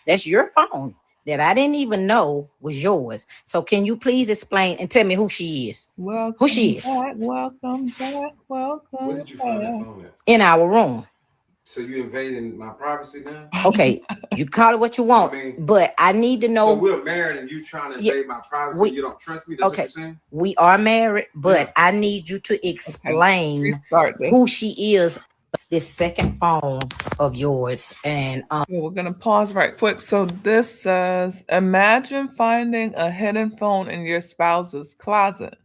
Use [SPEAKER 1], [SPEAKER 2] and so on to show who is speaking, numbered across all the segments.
[SPEAKER 1] That's your phone that I didn't even know was yours. So can you please explain and tell me who she is? Who she
[SPEAKER 2] Welcome
[SPEAKER 1] is
[SPEAKER 2] back, welcome back,
[SPEAKER 3] Where
[SPEAKER 2] welcome
[SPEAKER 3] did you find that
[SPEAKER 2] back.
[SPEAKER 3] phone at?
[SPEAKER 1] in our room?
[SPEAKER 3] So you invading my privacy now?
[SPEAKER 1] Okay, you call it what you
[SPEAKER 3] I
[SPEAKER 1] want,
[SPEAKER 3] mean,
[SPEAKER 1] but I need to
[SPEAKER 3] so
[SPEAKER 1] know.
[SPEAKER 3] we're married and you trying to
[SPEAKER 1] Yeah,
[SPEAKER 3] invade my privacy and
[SPEAKER 1] we
[SPEAKER 3] you don't trust me? That's what you're
[SPEAKER 1] okay.
[SPEAKER 3] saying?
[SPEAKER 1] We are married,
[SPEAKER 3] Yeah.
[SPEAKER 1] but I need you to
[SPEAKER 2] Okay,
[SPEAKER 1] explain
[SPEAKER 2] restart this.
[SPEAKER 1] who she is. This second phone of yours, and
[SPEAKER 2] Okay, we're gonna pause right quick. So this says, imagine finding a hidden phone in your spouse's closet.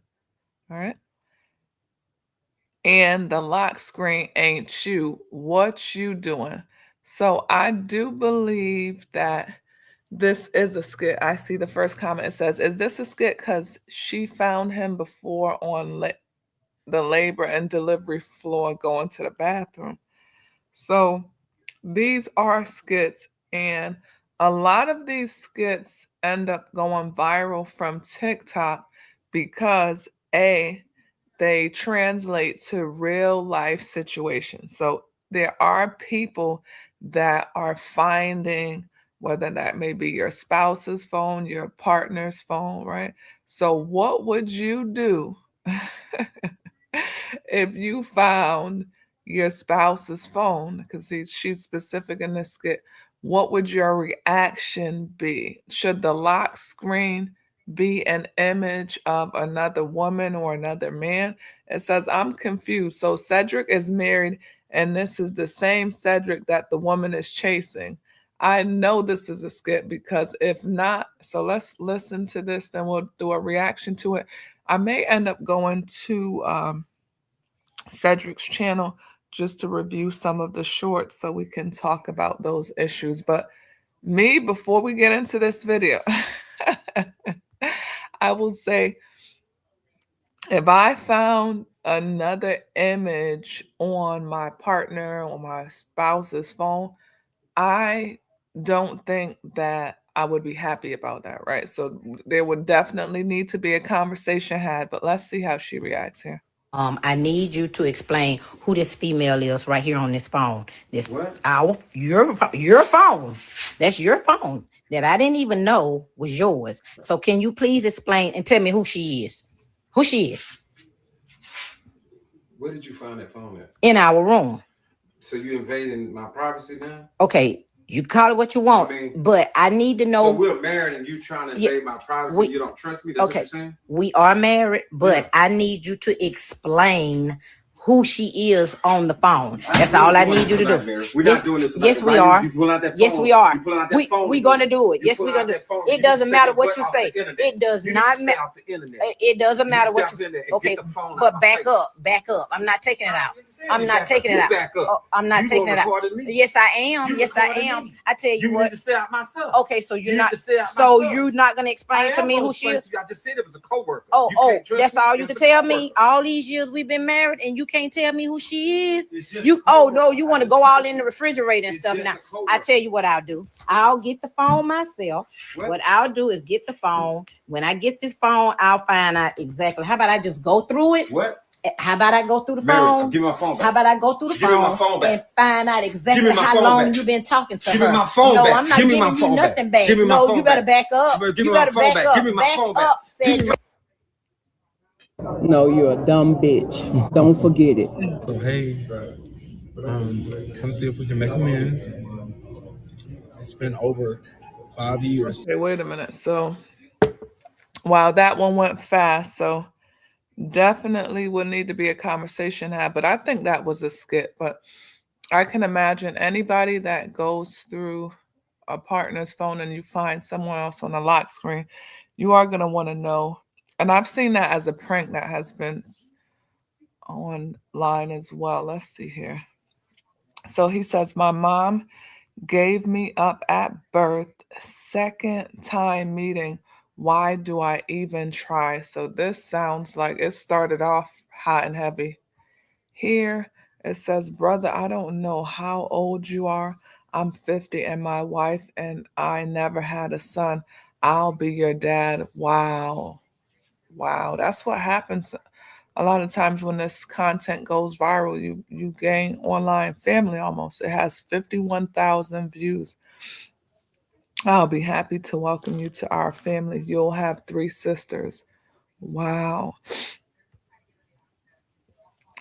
[SPEAKER 2] All right. And the lock screen ain't you. What you doing? So I do believe that this is a skit. I see the first comment. It says, is this a skit because she found him before on the labor and delivery floor going to the bathroom? So these are skits, and a lot of these skits end up going viral from TikTok because they translate to real life situations. So there are people that are finding, whether that may be your spouse's phone, your partner's phone, right? So what would you do if you found your spouse's phone? Because she's specific in this skit. What would your reaction be? Should the lock screen be an image of another woman or another man? It says, I'm confused. So Cedric is married, and this is the same Cedric that the woman is chasing. I know this is a skit because if not, so let's listen to this, then we'll do a reaction to it. I may end up going to Cedric's channel just to review some of the shorts so we can talk about those issues. But me, before we get into this video, I will say, if I found another image on my partner or my spouse's phone, I don't think that I would be happy about that, right? So there would definitely need to be a conversation had, but let's see how she reacts here.
[SPEAKER 1] I need you to explain who this female is right here on this phone. This
[SPEAKER 3] What?
[SPEAKER 1] your phone. That's your phone that I didn't even know was yours. So can you please explain and tell me who she is? Who she is
[SPEAKER 3] Where did you find that phone at?
[SPEAKER 1] in our room?
[SPEAKER 3] So you invading my privacy now?
[SPEAKER 1] Okay, you call it what you
[SPEAKER 3] I
[SPEAKER 1] want,
[SPEAKER 3] mean,
[SPEAKER 1] but I need to
[SPEAKER 3] so
[SPEAKER 1] know.
[SPEAKER 3] we're married and you trying to
[SPEAKER 1] Yeah,
[SPEAKER 3] invade my privacy and
[SPEAKER 1] we
[SPEAKER 3] you don't trust me? That's what you're
[SPEAKER 1] okay.
[SPEAKER 3] saying?
[SPEAKER 1] We are married, but
[SPEAKER 3] Yeah.
[SPEAKER 1] I need you to explain who she is on the phone. That's
[SPEAKER 3] We're
[SPEAKER 1] all
[SPEAKER 3] not
[SPEAKER 1] I
[SPEAKER 3] doing
[SPEAKER 1] need
[SPEAKER 3] this
[SPEAKER 1] you to
[SPEAKER 3] tonight,
[SPEAKER 1] do.
[SPEAKER 3] Mary. We're not
[SPEAKER 1] Yes,
[SPEAKER 3] doing this tonight.
[SPEAKER 1] yes, we
[SPEAKER 3] Right?
[SPEAKER 1] are.
[SPEAKER 3] You pulling out that
[SPEAKER 1] Yes,
[SPEAKER 3] phone.
[SPEAKER 1] we are.
[SPEAKER 3] You pulling out that phone.
[SPEAKER 1] We gonna do it.
[SPEAKER 3] You
[SPEAKER 1] Yes, we
[SPEAKER 3] pulling out
[SPEAKER 1] gonna do
[SPEAKER 3] that
[SPEAKER 1] it.
[SPEAKER 3] phone.
[SPEAKER 1] It
[SPEAKER 3] You need to
[SPEAKER 1] doesn't
[SPEAKER 3] stay
[SPEAKER 1] matter
[SPEAKER 3] your
[SPEAKER 1] what
[SPEAKER 3] butt
[SPEAKER 1] you
[SPEAKER 3] off the
[SPEAKER 1] say.
[SPEAKER 3] internet.
[SPEAKER 1] It does
[SPEAKER 3] You need to
[SPEAKER 1] not
[SPEAKER 3] stay
[SPEAKER 1] matter.
[SPEAKER 3] off the internet.
[SPEAKER 1] It doesn't
[SPEAKER 3] You need to
[SPEAKER 1] matter
[SPEAKER 3] stay
[SPEAKER 1] what
[SPEAKER 3] off
[SPEAKER 1] you
[SPEAKER 3] the
[SPEAKER 1] say.
[SPEAKER 3] internet and
[SPEAKER 1] Okay,
[SPEAKER 3] get the phone out
[SPEAKER 1] but
[SPEAKER 3] my
[SPEAKER 1] back up,
[SPEAKER 3] face.
[SPEAKER 1] back up. I'm not taking it out.
[SPEAKER 3] You saying
[SPEAKER 1] I'm
[SPEAKER 3] you
[SPEAKER 1] not
[SPEAKER 3] back up.
[SPEAKER 1] taking it
[SPEAKER 3] You
[SPEAKER 1] out.
[SPEAKER 3] back up.
[SPEAKER 1] Oh, I'm not
[SPEAKER 3] You
[SPEAKER 1] taking
[SPEAKER 3] more
[SPEAKER 1] it out.
[SPEAKER 3] recorded me.
[SPEAKER 1] Yes, I am.
[SPEAKER 3] You
[SPEAKER 1] Yes, I
[SPEAKER 3] recorded
[SPEAKER 1] am.
[SPEAKER 3] me.
[SPEAKER 1] I tell you
[SPEAKER 3] You need
[SPEAKER 1] what.
[SPEAKER 3] to stay out my stuff.
[SPEAKER 1] Okay, so
[SPEAKER 3] You
[SPEAKER 1] you're
[SPEAKER 3] need
[SPEAKER 1] not.
[SPEAKER 3] to stay out my
[SPEAKER 1] So
[SPEAKER 3] stuff.
[SPEAKER 1] you're not gonna
[SPEAKER 3] I
[SPEAKER 1] explain to
[SPEAKER 3] am
[SPEAKER 1] me
[SPEAKER 3] gonna
[SPEAKER 1] who she
[SPEAKER 3] explain
[SPEAKER 1] is.
[SPEAKER 3] to you. I just said it was a coworker.
[SPEAKER 1] Oh,
[SPEAKER 3] You
[SPEAKER 1] oh,
[SPEAKER 3] can't trust
[SPEAKER 1] that's
[SPEAKER 3] me.
[SPEAKER 1] all you can
[SPEAKER 3] It's a
[SPEAKER 1] tell
[SPEAKER 3] coworker.
[SPEAKER 1] me. All these years we've been married, and you can't tell me who she is.
[SPEAKER 3] It's just
[SPEAKER 1] You,
[SPEAKER 3] a
[SPEAKER 1] oh no,
[SPEAKER 3] coworker.
[SPEAKER 1] you
[SPEAKER 3] I
[SPEAKER 1] want to
[SPEAKER 3] just
[SPEAKER 1] go all
[SPEAKER 3] told
[SPEAKER 1] in
[SPEAKER 3] you.
[SPEAKER 1] the refrigerator and
[SPEAKER 3] It's
[SPEAKER 1] stuff.
[SPEAKER 3] just
[SPEAKER 1] Now,
[SPEAKER 3] a
[SPEAKER 1] I
[SPEAKER 3] coworker.
[SPEAKER 1] tell you what I'll do. I'll get the phone myself.
[SPEAKER 3] What?
[SPEAKER 1] What I'll do is get the phone. When I get this phone, I'll find out exactly. How about I just go through it?
[SPEAKER 3] What?
[SPEAKER 1] How about I go through the
[SPEAKER 3] Mary,
[SPEAKER 1] phone?
[SPEAKER 3] give me my phone back.
[SPEAKER 1] How about I go through the
[SPEAKER 3] Give me my
[SPEAKER 1] phone
[SPEAKER 3] phone
[SPEAKER 1] and
[SPEAKER 3] back.
[SPEAKER 1] find out
[SPEAKER 3] Give
[SPEAKER 1] exactly
[SPEAKER 3] me my
[SPEAKER 1] how
[SPEAKER 3] phone
[SPEAKER 1] long
[SPEAKER 3] back.
[SPEAKER 1] you've been talking to
[SPEAKER 3] Give
[SPEAKER 1] her?
[SPEAKER 3] me my phone
[SPEAKER 1] No,
[SPEAKER 3] back.
[SPEAKER 1] I'm not
[SPEAKER 3] Give me my
[SPEAKER 1] giving you
[SPEAKER 3] phone back.
[SPEAKER 1] nothing back.
[SPEAKER 3] Give me my
[SPEAKER 1] No,
[SPEAKER 3] phone
[SPEAKER 1] you better
[SPEAKER 3] back.
[SPEAKER 1] back up.
[SPEAKER 3] Give
[SPEAKER 1] You
[SPEAKER 3] me my
[SPEAKER 1] better
[SPEAKER 3] phone
[SPEAKER 1] back
[SPEAKER 3] back.
[SPEAKER 1] up.
[SPEAKER 3] Give me my
[SPEAKER 1] Back
[SPEAKER 3] phone back.
[SPEAKER 1] up,
[SPEAKER 3] Give me
[SPEAKER 1] Cedric.
[SPEAKER 4] No, you're a dumb bitch. Don't forget it.
[SPEAKER 5] So hey, let's see if we can make amends. It's been over 5 years.
[SPEAKER 2] Okay, wait a minute. So, wow, that one went fast. So, definitely would need to be a conversation had. But I think that was a skit. But I can imagine anybody that goes through a partner's phone and you find someone else on the lock screen, you are going to want to know. And I've seen that as a prank that has been online as well. Let's see here. So he says, my mom gave me up at birth, second time meeting. Why do I even try? So this sounds like it started off hot and heavy. Here it says, brother, I don't know how old you are. I'm 50 and my wife and I never had a son. I'll be your dad. Wow. Wow. That's what happens a lot of times when this content goes viral. You gain online family almost. It has 51,000 views. I'll be happy to welcome you to our family. You'll have 3 sisters. Wow.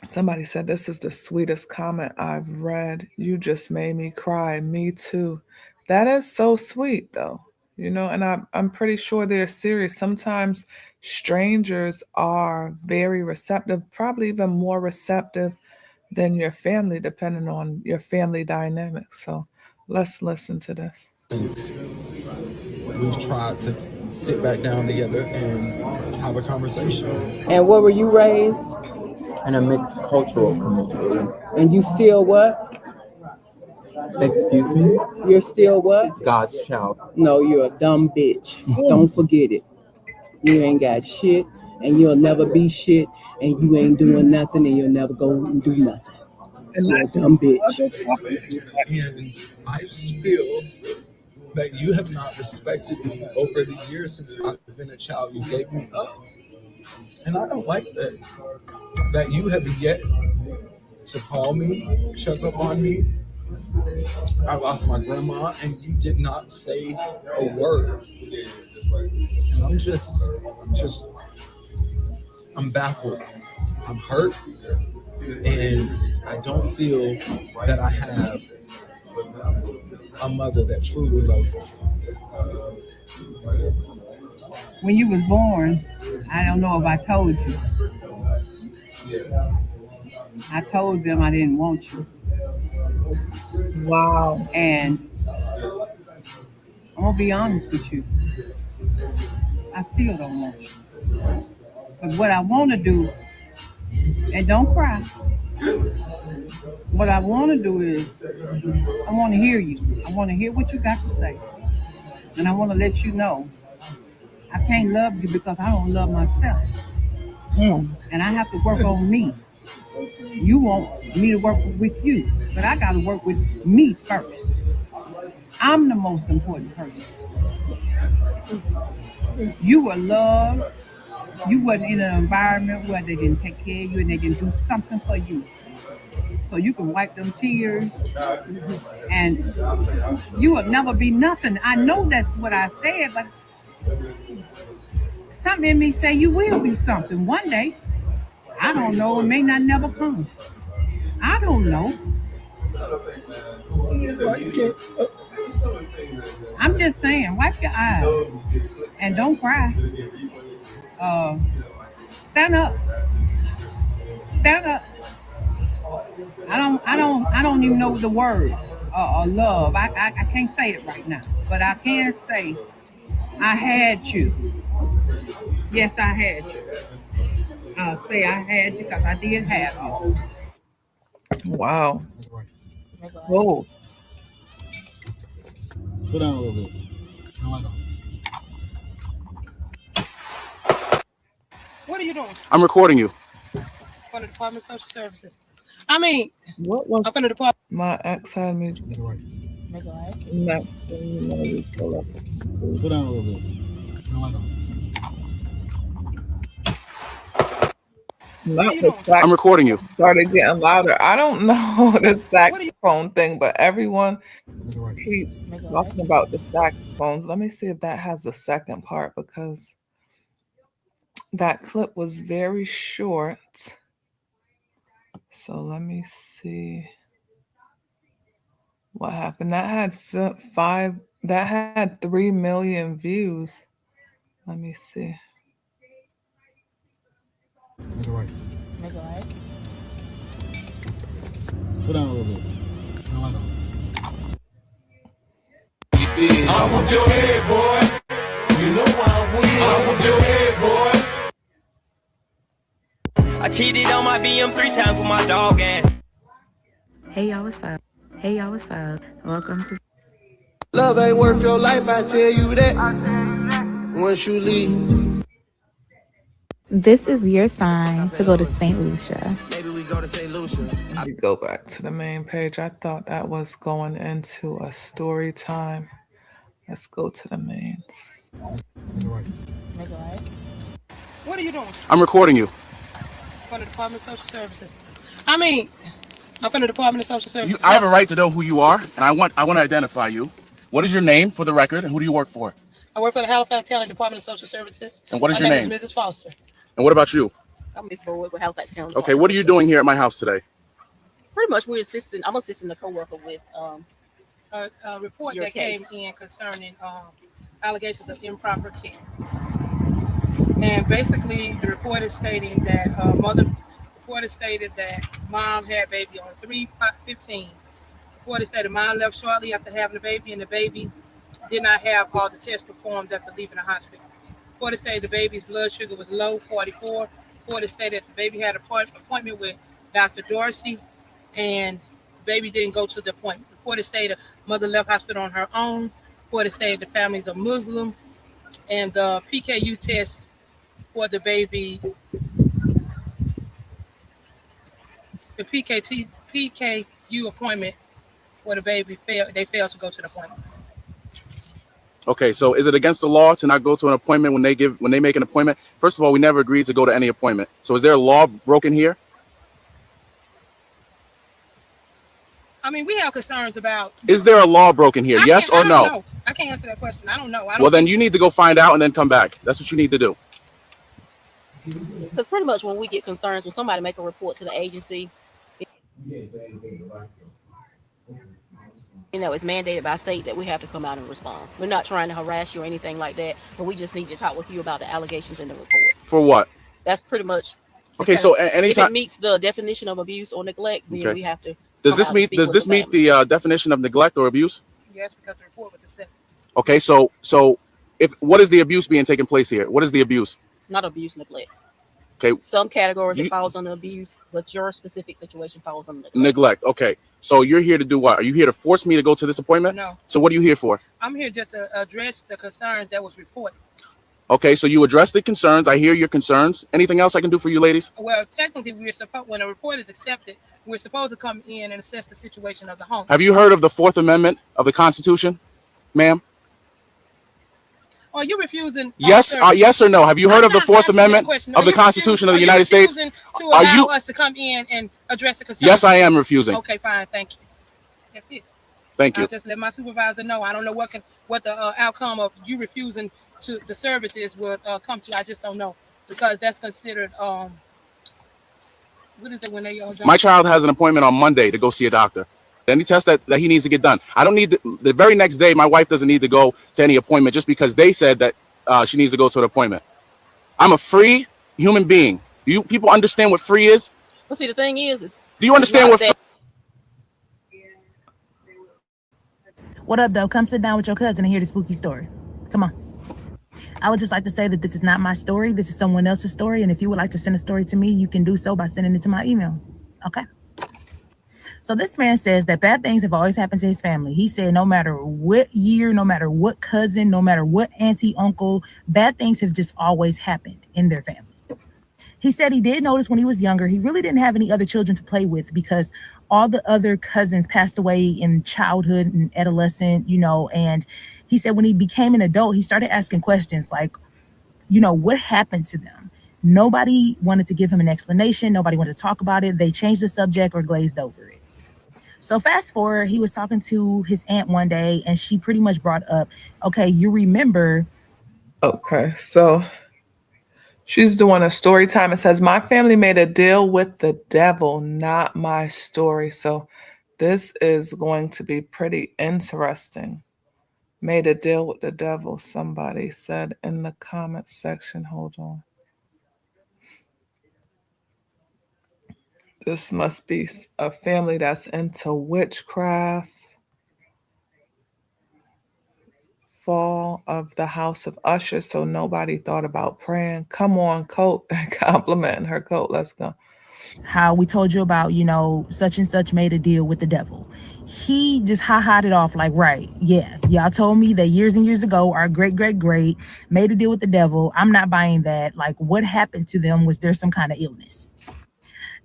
[SPEAKER 2] Somebody said this is the sweetest comment I've read. You just made me cry. Me too. That is so sweet, though. You know, and I'm pretty sure they're serious. Sometimes strangers are very receptive, probably even more receptive than your family, depending on your family dynamics. So let's listen to this.
[SPEAKER 5] We've tried to sit back down together and have a conversation.
[SPEAKER 4] And where were you raised?
[SPEAKER 6] In a mixed cultural community.
[SPEAKER 4] And you still what?
[SPEAKER 6] Excuse me?
[SPEAKER 4] You're still what?
[SPEAKER 6] God's child.
[SPEAKER 4] No, you're a dumb bitch. Don't forget it. You ain't got shit, and you'll never be shit, and you ain't doing nothing, and you'll never go and do nothing. You're a dumb bitch.
[SPEAKER 5] And I feel that you have not respected me over the years since I've been a child. You gave me up. And I don't like that. That you have yet to call me, check up on me. I lost my grandma and you did not say a word. And I'm baffled. I'm hurt. And I don't feel that I have a mother that truly loves me.
[SPEAKER 7] When you was born, I don't know if I told you. I told them I didn't want you.
[SPEAKER 2] Wow.
[SPEAKER 7] And I'm gonna be honest with you. I still don't want you. But what I want to do, and don't cry. What I want to do is, I want to hear you. I want to hear what you got to say. And I want to let you know, I can't love you because I don't love myself. And I have to work on me. You want me to work with you, but I got to work with me first. I'm the most important person. You were loved. You wasn't in an environment where they didn't take care of you and they didn't do something for you. So you can wipe them tears and you will never be nothing. I know that's what I said, but something in me say you will be something one day. I don't know. It may not never come. I don't know. I'm just saying, wipe your eyes and don't cry. Stand up. Stand up. I don't even know the word love. I can't say it right now, but I can say I had you. Yes, I had you. I'll say I had you because I did have you.
[SPEAKER 2] Wow. Oh.
[SPEAKER 8] Sit down a little bit. Turn light on.
[SPEAKER 9] What are you doing?
[SPEAKER 6] I'm recording you.
[SPEAKER 9] From the Department of Social Services. I mean,
[SPEAKER 2] What was
[SPEAKER 9] I'm from the Department.
[SPEAKER 2] my ex had me
[SPEAKER 8] Make it right.
[SPEAKER 2] next thing you know we pull up.
[SPEAKER 8] Sit down a little bit. Turn light on.
[SPEAKER 2] Not the
[SPEAKER 6] I'm
[SPEAKER 2] saxophone
[SPEAKER 6] recording you.
[SPEAKER 2] started getting louder. I don't know the saxophone thing, but everyone
[SPEAKER 8] Make it right.
[SPEAKER 2] keeps talking about the saxophones. Let me see if that has a second part because that clip was very short. So let me see what happened. That had 3 million views. Let me see.
[SPEAKER 8] Make it right. Sit down a little bit. Turn light on.
[SPEAKER 10] I'll whoop your head, boy. You know I will. I'll whoop your head, boy. I cheated on my BM 3 times with my dog ass.
[SPEAKER 11] Hey y'all, what's up? Hey y'all, what's up? Welcome to
[SPEAKER 10] Love ain't worth your life, I tell you that. Once you leave.
[SPEAKER 11] This is your sign to go to St. Lucia.
[SPEAKER 10] Maybe we go to St. Lucia.
[SPEAKER 2] We go back to the main page. I thought that was going into a story time. Let's go to the mains.
[SPEAKER 8] Make it right.
[SPEAKER 9] What are you doing?
[SPEAKER 6] I'm recording you.
[SPEAKER 9] From the Department of Social Services. I mean, I'm from the Department of Social Services.
[SPEAKER 6] I have a right to know who you are, and I want to identify you. What is your name for the record, and who do you work for?
[SPEAKER 9] I work for the Halifax County Department of Social Services.
[SPEAKER 6] And what is
[SPEAKER 9] My
[SPEAKER 6] your
[SPEAKER 9] name
[SPEAKER 6] name?
[SPEAKER 9] is Mrs. Foster.
[SPEAKER 6] And what about you?
[SPEAKER 12] I'm Miss Boyd with Halifax County.
[SPEAKER 6] Okay, what are you doing here at my house today?
[SPEAKER 12] Pretty much, I'm assisting the coworker with
[SPEAKER 9] A report
[SPEAKER 12] Your
[SPEAKER 9] that
[SPEAKER 12] case.
[SPEAKER 9] came in concerning allegations of improper care. And basically, the report is stating that report is stated that mom had baby on 3/15. Report is stated mom left shortly after having the baby, and the baby did not have all the tests performed after leaving the hospital. Report is stated the baby's blood sugar was low, 44. Report is stated that the baby had an appointment with Dr. Dorsey, and the baby didn't go to the appointment. Report is stated mother left hospital on her own. Report is stated the families are Muslim, and the PKU test for the baby, the PKU appointment for the baby they failed to go to the appointment.
[SPEAKER 6] Okay, so is it against the law to not go to an appointment when they make an appointment? First of all, we never agreed to go to any appointment. So is there a law broken here?
[SPEAKER 9] I mean, we have concerns about.
[SPEAKER 6] Is there a law broken here? Yes or no?
[SPEAKER 9] No, I can't answer that question. I don't know.
[SPEAKER 6] Well, then you need to go find out and then come back. That's what you need to do.
[SPEAKER 12] because pretty much when we get concerns, when somebody make a report to the agency, it's mandated by state that we have to come out and respond. We're not trying to harass you or anything like that, but we just need to talk with you about the allegations in the report.
[SPEAKER 6] For what?
[SPEAKER 12] That's pretty much.
[SPEAKER 6] Okay, so
[SPEAKER 12] if
[SPEAKER 6] anytime
[SPEAKER 12] it meets the definition of abuse or neglect, then
[SPEAKER 6] Okay.
[SPEAKER 12] we have to.
[SPEAKER 6] does this meet the definition of neglect or abuse?
[SPEAKER 9] Yes, because the report was accepted.
[SPEAKER 6] Okay, so if what is the abuse being taken place here? What is the abuse?
[SPEAKER 12] Not abuse, neglect.
[SPEAKER 6] Okay,
[SPEAKER 12] Some categories it falls under abuse, but your specific situation falls under neglect.
[SPEAKER 6] neglect. Okay, so you're here to do what? Are you here to force me to go to this appointment?
[SPEAKER 9] No,
[SPEAKER 6] So what are you here for?
[SPEAKER 9] I'm here just to address the concerns that was reported.
[SPEAKER 6] Okay, so you address the concerns. I hear your concerns. Anything else I can do for you, ladies?
[SPEAKER 9] Well, technically, when a report is accepted, we're supposed to come in and assess the situation of the home.
[SPEAKER 6] Have you heard of the Fourth Amendment of the Constitution, ma'am?
[SPEAKER 9] Are you refusing?
[SPEAKER 6] Yes, yes or no? Have you heard of the Fourth Amendment of the Constitution of the United States?
[SPEAKER 9] To
[SPEAKER 6] Are
[SPEAKER 9] allow
[SPEAKER 6] you?
[SPEAKER 9] us to come in and address the concerns?
[SPEAKER 6] Yes, I am refusing.
[SPEAKER 9] Okay, fine, thank you. That's it.
[SPEAKER 6] Thank you.
[SPEAKER 9] I'll just let my supervisor know. I don't know what the outcome of you refusing to the services would come to. I just don't know, because that's considered what is it when they
[SPEAKER 6] My child has an appointment on Monday to go see a doctor. Any test that he needs to get done. I don't need the very next day. My wife doesn't need to go to any appointment just because they said that she needs to go to an appointment. I'm a free human being. Do you people understand what free is?
[SPEAKER 12] Well, see, the thing is
[SPEAKER 6] do you understand what?
[SPEAKER 11] What up, though? Come sit down with your cousin and hear the spooky story. Come on. I would just like to say that this is not my story. This is someone else's story. And if you would like to send a story to me, you can do so by sending it to my email. Okay. So this man says that bad things have always happened to his family. He said no matter what year, no matter what cousin, no matter what auntie, uncle, bad things have just always happened in their family. He said he did notice when he was younger, he really didn't have any other children to play with because all the other cousins passed away in childhood and adolescent, and he said when he became an adult, he started asking questions like, what happened to them? Nobody wanted to give him an explanation. Nobody wanted to talk about it. They changed the subject or glazed over it. So fast forward, he was talking to his aunt one day and she pretty much brought up, okay, you remember.
[SPEAKER 2] Okay, so she's doing a story time. It says, my family made a deal with the devil, not my story. So this is going to be pretty interesting. Made a deal with the devil, somebody said in the comment section. Hold on. This must be a family that's into witchcraft. Fall of the House of Usher, so nobody thought about praying. Come on, coat. Complimenting her coat. Let's go.
[SPEAKER 11] How we told you about, such and such made a deal with the devil. He just ha-ha'd it off like, right, yeah, y'all told me that years and years ago, our great made a deal with the devil. I'm not buying that. Like, what happened to them? Was there some kind of illness?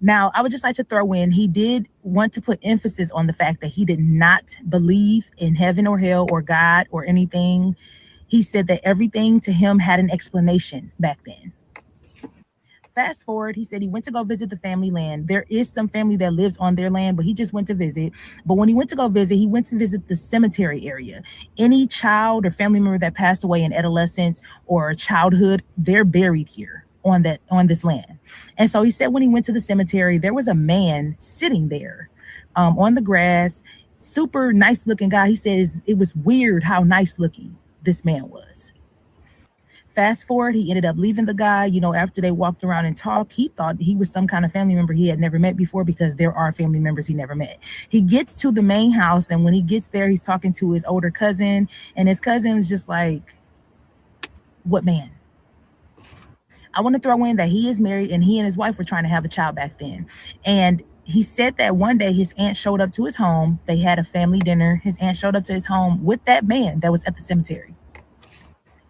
[SPEAKER 11] Now, I would just like to throw in, he did want to put emphasis on the fact that he did not believe in heaven or hell or God or anything. He said that everything to him had an explanation back then. Fast forward, he said he went to go visit the family land. There is some family that lives on their land, but he just went to visit. But when he went to go visit, he went to visit the cemetery area. Any child or family member that passed away in adolescence or childhood, they're buried here on this land. And so he said when he went to the cemetery, there was a man sitting there on the grass, super nice looking guy. He says it was weird how nice looking this man was. Fast forward, he ended up leaving the guy, you know, after they walked around and talked. He thought he was some kind of family member he had never met before, because there are family members he never met. He gets to the main house, and when he gets there, he's talking to his older cousin, and his cousin is just like, what man? I want to throw in that he is married, and he and his wife were trying to have a child back then. And he said that one day his aunt showed up to his home. They had a family dinner. His aunt showed up to his home with that man that was at the cemetery.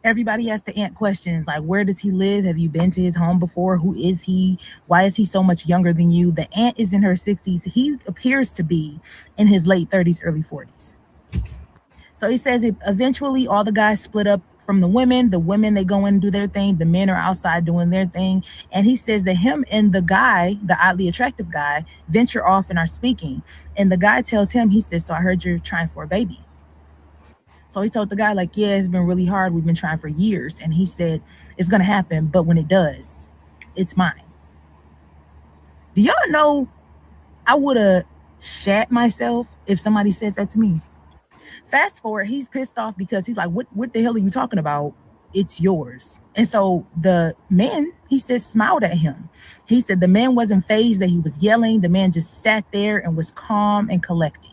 [SPEAKER 11] Everybody asked the aunt questions like, where does he live? Have you been to his home before? Who is he? Why is he so much younger than you? The aunt is in her 60s. He appears to be in his late 30s, early 40s. So he says eventually all the guys split up from the women. The women, they go in and do their thing. The men are outside doing their thing. And he says that him and the guy, the oddly attractive guy, venture off and are speaking. And the guy tells him, he says, so I heard you're trying for a baby. So he told the guy, like, yeah, it's been really hard. We've been trying for years. And he said, it's going to happen. But when it does, it's mine. Do y'all know I would have shat myself if somebody said that to me? Fast forward, he's pissed off because he's like, what the hell are you talking about? It's yours. And so the man, he says, smiled at him. He said the man wasn't fazed that he was yelling. The man just sat there and was calm and collected.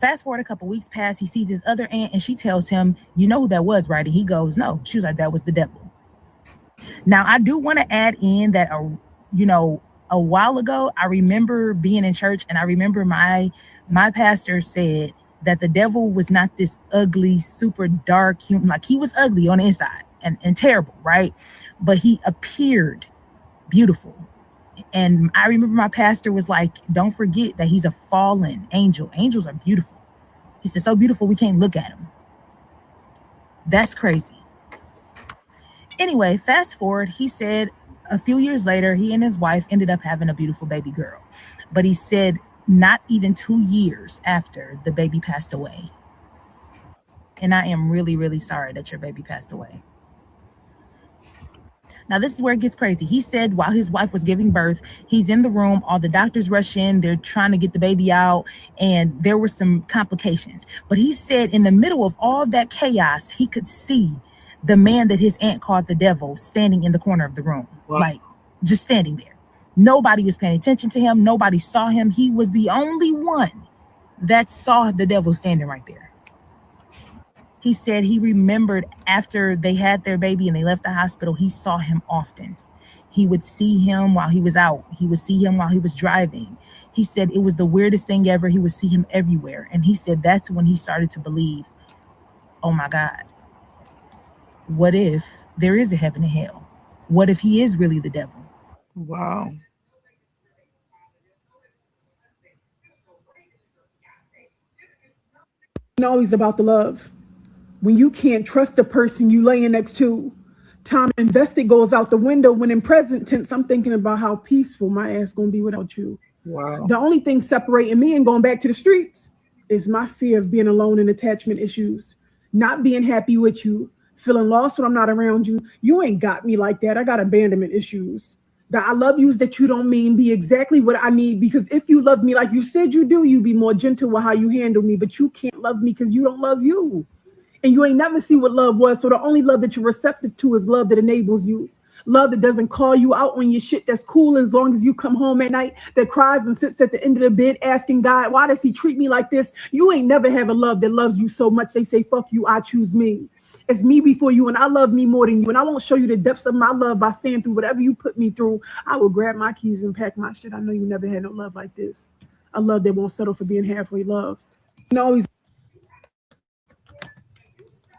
[SPEAKER 11] Fast forward a couple weeks past, he sees his other aunt and she tells him, you know who that was, right? And he goes, no. She was like, that was the devil. Now, I do want to add in that, a while ago, I remember being in church, and I remember my pastor said that the devil was not this ugly, super dark human. Like, he was ugly on the inside and terrible, right? But he appeared beautiful. And I remember my pastor was like, don't forget that he's a fallen angel. Angels are beautiful. He said, so beautiful, we can't look at him. That's crazy. Anyway, fast forward, he said a few years later, he and his wife ended up having a beautiful baby girl. But he said not even 2 years after the baby passed away. And I am really, really sorry that your baby passed away. Now, this is where it gets crazy. He said while his wife was giving birth, he's in the room. All the doctors rush in. They're trying to get the baby out. And there were some complications. But he said in the middle of all that chaos, he could see the man that his aunt called the devil standing in the corner of the room. Wow. Like, just standing there. Nobody was paying attention to him. Nobody saw him. He was the only one that saw the devil standing right there. He said he remembered after they had their baby and they left the hospital, he saw him often. He would see him while he was out. He would see him while he was driving. He said it was the weirdest thing ever. He would see him everywhere. And he said that's when he started to believe, oh my God, what if there is a heaven and hell? What if he is really the devil?
[SPEAKER 2] Wow.
[SPEAKER 4] Always about the love. When you can't trust the person you laying next to, time invested goes out the window. When in present tense, I'm thinking about how peaceful my ass gonna be without you.
[SPEAKER 2] Wow.
[SPEAKER 4] The only thing separating me and going back to the streets is my fear of being alone and attachment issues, not being happy with you, feeling lost when I'm not around you. You ain't got me like that. I got abandonment issues. The I love yous that you don't mean be exactly what I need, because if you love me like you said you do, you be more gentle with how you handle me, but you can't love me because you don't love you. And you ain't never see what love was. So the only love that you're receptive to is love that enables you. Love that doesn't call you out on your shit. That's cool as long as you come home at night, that cries and sits at the end of the bed asking God, why does he treat me like this? You ain't never have a love that loves you so much. They say, fuck you, I choose me. It's me before you, and I love me more than you. And I won't show you the depths of my love by staying through whatever you put me through. I will grab my keys and pack my shit. I know you never had no love like this. A love that won't settle for being halfway loved. And always.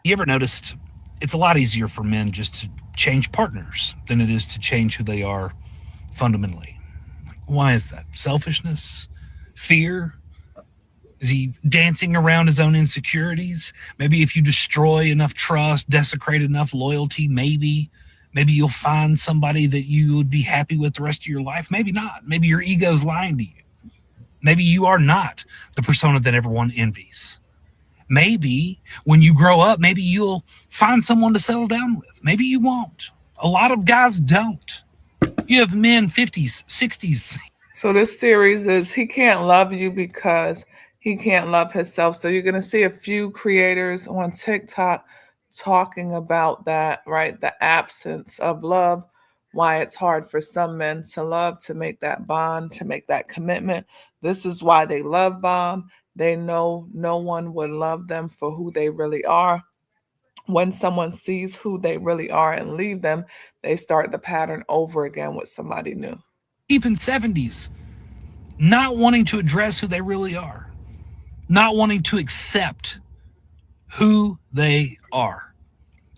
[SPEAKER 13] You ever noticed it's a lot easier for men just to change partners than it is to change who they are fundamentally? Why is that? Selfishness? Fear? Is he dancing around his own insecurities? Maybe if you destroy enough trust, desecrate enough loyalty, maybe Maybe you'll find somebody that you would be happy with the rest of your life. Maybe not. Maybe your ego's lying to you. Maybe you are not the persona that everyone envies. Maybe when you grow up, maybe you'll find someone to settle down with. Maybe you won't. A lot of guys don't. You have men 50s, 60s.
[SPEAKER 2] So this series is he can't love you because he can't love himself. So you're going to see a few creators on TikTok talking about that, right? The absence of love, why it's hard for some men to love, to make that bond, to make that commitment. This is why they love bomb. They know no one would love them for who they really are. When someone sees who they really are and leave them, they start the pattern over again with somebody new.
[SPEAKER 13] Even 70s, not wanting to address who they really are, not wanting to accept who they are.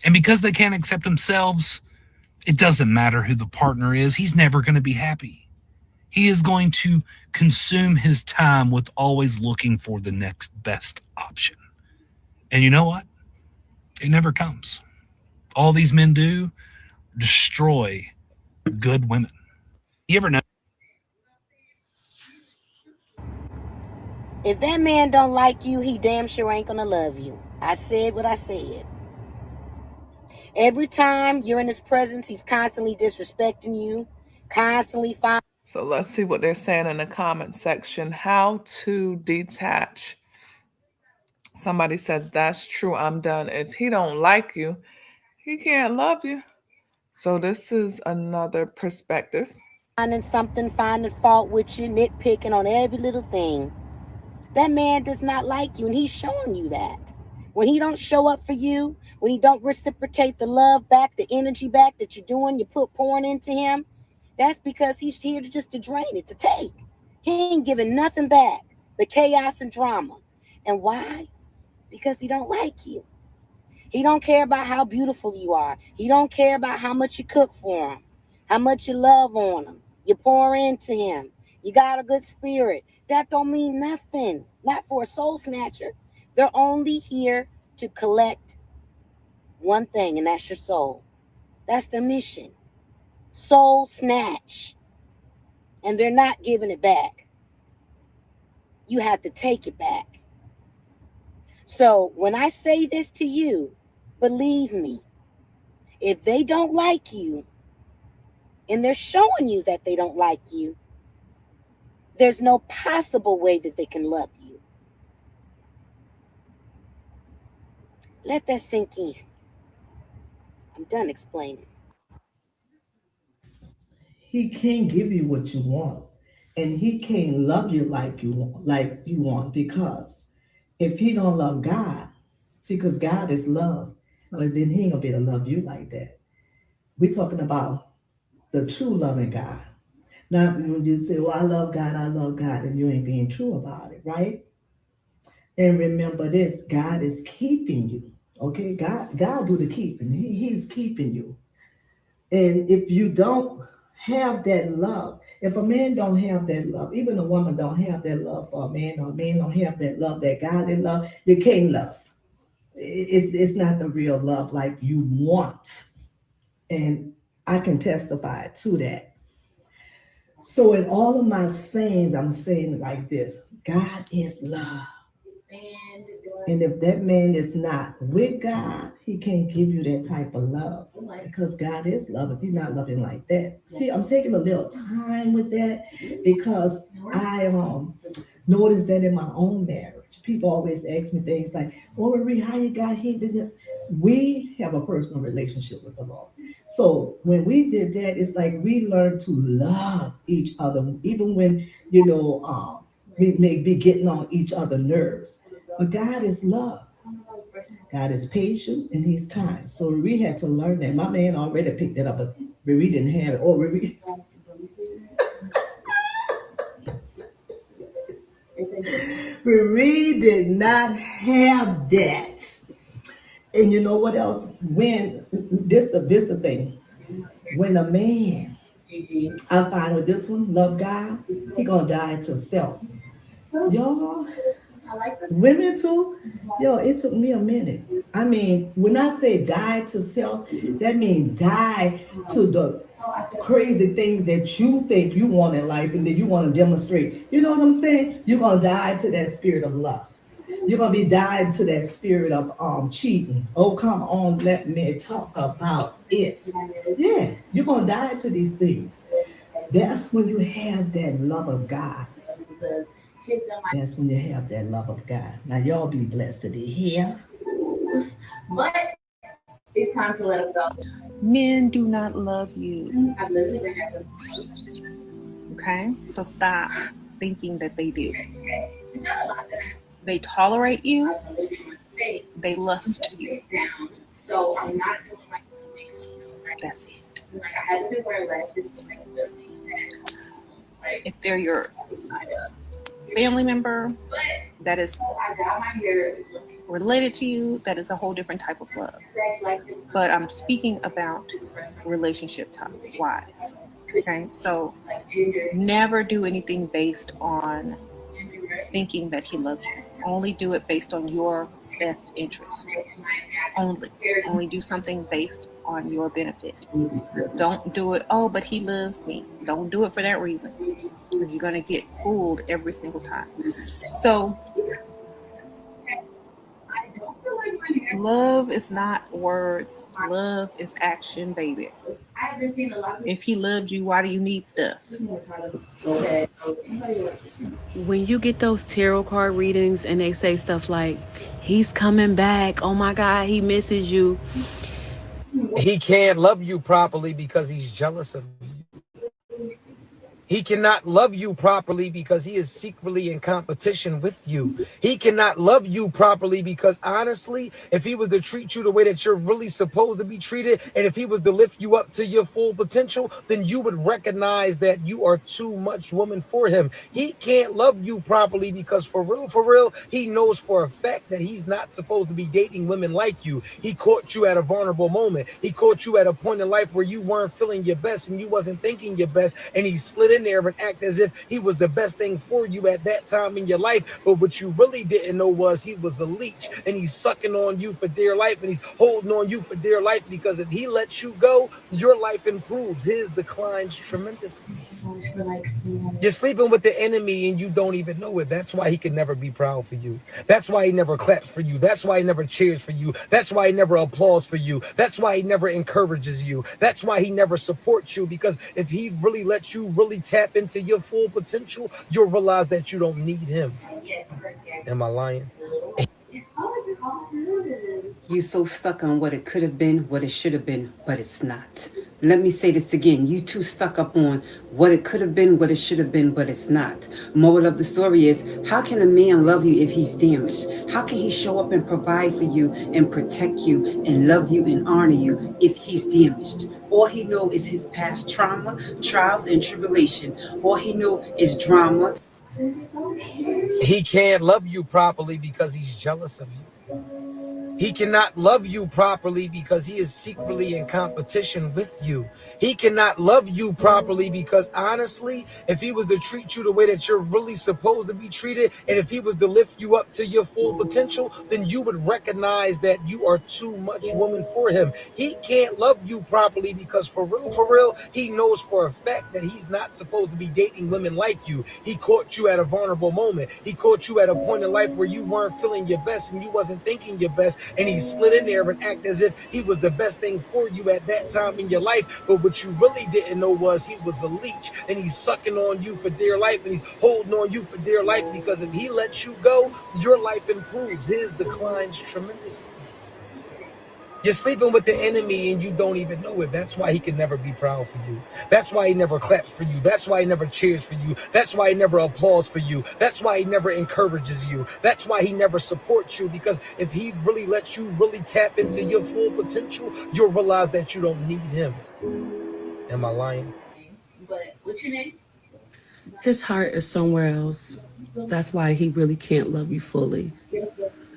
[SPEAKER 13] And because they can't accept themselves, it doesn't matter who the partner is. He's never going to be happy. He is going to consume his time with always looking for the next best option. And you know what? It never comes. All these men do, destroy good women. You ever know?
[SPEAKER 14] If that man don't like you, he damn sure ain't gonna love you. I said what I said. Every time you're in his presence, he's constantly disrespecting you, constantly finding.
[SPEAKER 2] So let's see what they're saying in the comment section. How to detach. Somebody says, that's true, I'm done. If he don't like you, he can't love you. So this is another perspective.
[SPEAKER 14] Finding something, finding fault with you, nitpicking on every little thing. That man does not like you, and he's showing you that. When he don't show up for you, when he don't reciprocate the love back, the energy back that you're doing, pouring into him, that's because he's here to drain it, to take. He ain't giving nothing back but chaos and drama. And why? Because he don't like you. He don't care about how beautiful you are. He don't care about how much you cook for him, how much you love on him, you pour into him, you got a good spirit. That don't mean nothing. Not for a soul snatcher. They're only here to collect one thing, and that's your soul. That's their mission. Soul snatch. And they're not giving it back. You have to take it back. So when I say this to you, believe me, if they don't like you, and they're showing you that they don't like you, there's no possible way that they can love you. Let that sink in. I'm done explaining.
[SPEAKER 15] He can't give you what you want, and he can't love you like you want, because if he don't love God, see, because God is love, well, then he ain't gonna be able to love you like that. We're talking about the true loving God. Not when you say, well, I love God, and you ain't being true about it, right? And remember this, God is keeping you, okay? God do the keeping. He's keeping you. And if you don't have that love, if a man don't have that love, even a woman don't have that love for a man, or a man don't have that love, that godly love, you can't love. It's not the real love like you want. And I can testify to that. So in all of my sayings, I'm saying like this: God is love. And if that man is not with God, he can't give you that type of love, because God is love. If you're not loving like that. See, I'm taking a little time with that because I noticed that in my own marriage. People always ask me things like, well, Marie, how you got here? We have a personal relationship with the Lord. So when we did that, it's like we learned to love each other, even when, we may be getting on each other's nerves. But God is love. God is patient and he's kind. So we had to learn that. My man already picked it up, but we didn't have it. We did not have that. And you know what else? When this the thing. When a man, I find with this one, love God, he gonna die to self. Y'all, Women too. Yo, it took me a minute. I mean, when I say die to self, that means die to the crazy things that you think you want in life and that you want to demonstrate. You know what I'm saying? You're gonna die to that spirit of lust. You're gonna be dying to that spirit of cheating. Oh, come on, let me talk about it. Yeah, you're gonna die to these things. That's when you have that love of God. That's when you have that love of God. Now y'all be blessed to hear.
[SPEAKER 16] But it's time to let us go.
[SPEAKER 17] Men do not love you. Okay? So stop thinking that they do. They tolerate you. They lust you.
[SPEAKER 16] So I'm not doing like
[SPEAKER 17] that's it.
[SPEAKER 16] Like I haven't been wearing lashes.
[SPEAKER 17] If they're your family member that is related to you, that is a whole different type of love. But I'm speaking about relationship wise. Okay, so never do anything based on thinking that he loves you. Only do it based on your best interest. Only do something based on your benefit. Don't do it, oh, but he loves me. Don't do it for that reason, because you're going to get fooled every single time. So love is not words. Love is action, baby. If he loved you, why do you need stuff?
[SPEAKER 18] When you get those tarot card readings and they say stuff like, he's coming back, oh my God, he misses you.
[SPEAKER 19] He can't love you properly because he's jealous of you. He cannot love you properly because he is secretly in competition with you. He cannot love you properly because honestly, if he was to treat you the way that you're really supposed to be treated, and if he was to lift you up to your full potential, then you would recognize that you are too much woman for him. He can't love you properly because for real, he knows for a fact that he's not supposed to be dating women like you. He caught you at a vulnerable moment. He caught you at a point in life where you weren't feeling your best and you wasn't thinking your best, and he slid in there and act as if he was the best thing for you at that time in your life. But what you really didn't know was he was a leech, and he's sucking on you for dear life, and he's holding on you for dear life, because if he lets you go, your life improves. His declines tremendously. You're sleeping with the enemy and you don't even know it. That's why he can never be proud for you. That's why he never claps for you. That's why he never cheers for you. That's why he never applauds for you. That's why he never encourages you. That's why he never supports you, because if he really lets you really tap into your full potential, you'll realize that you don't need him. Am I lying?
[SPEAKER 20] You so stuck on what it could have been, what it should have been, but it's not. Let me say this again. You too stuck up on what it could have been, what it should have been, but it's not. Moral of the story is, how can a man love you if he's damaged? How can he show up and provide for you and protect you and love you and honor you if he's damaged? All he know is his past trauma, trials, and tribulation. All he know is drama.
[SPEAKER 19] He can't love you properly because he's jealous of you. He cannot love you properly because he is secretly in competition with you. He cannot love you properly because honestly, if he was to treat you the way that you're really supposed to be treated, and if he was to lift you up to your full potential, then you would recognize that you are too much woman for him. He can't love you properly because for real, he knows for a fact that he's not supposed to be dating women like you. He caught you at a vulnerable moment. He caught you at a point in life where you weren't feeling your best and you wasn't thinking your best, and he slid in there and act as if he was the best thing for you at that time in your life. But what you really didn't know was he was a leech, and he's sucking on you for dear life, and he's holding on you for dear life, because if he lets you go, your life improves. His declines tremendously. You're sleeping with the enemy and you don't even know it. That's why he can never be proud for you. That's why he never claps for you. That's why he never cheers for you. That's why he never applauds for you. That's why he never encourages you. That's why he never supports you, because if he really lets you really tap into your full potential, you'll realize that you don't need him. Am I lying?
[SPEAKER 16] But what's your name?
[SPEAKER 18] His heart is somewhere else. That's why he really can't love you fully.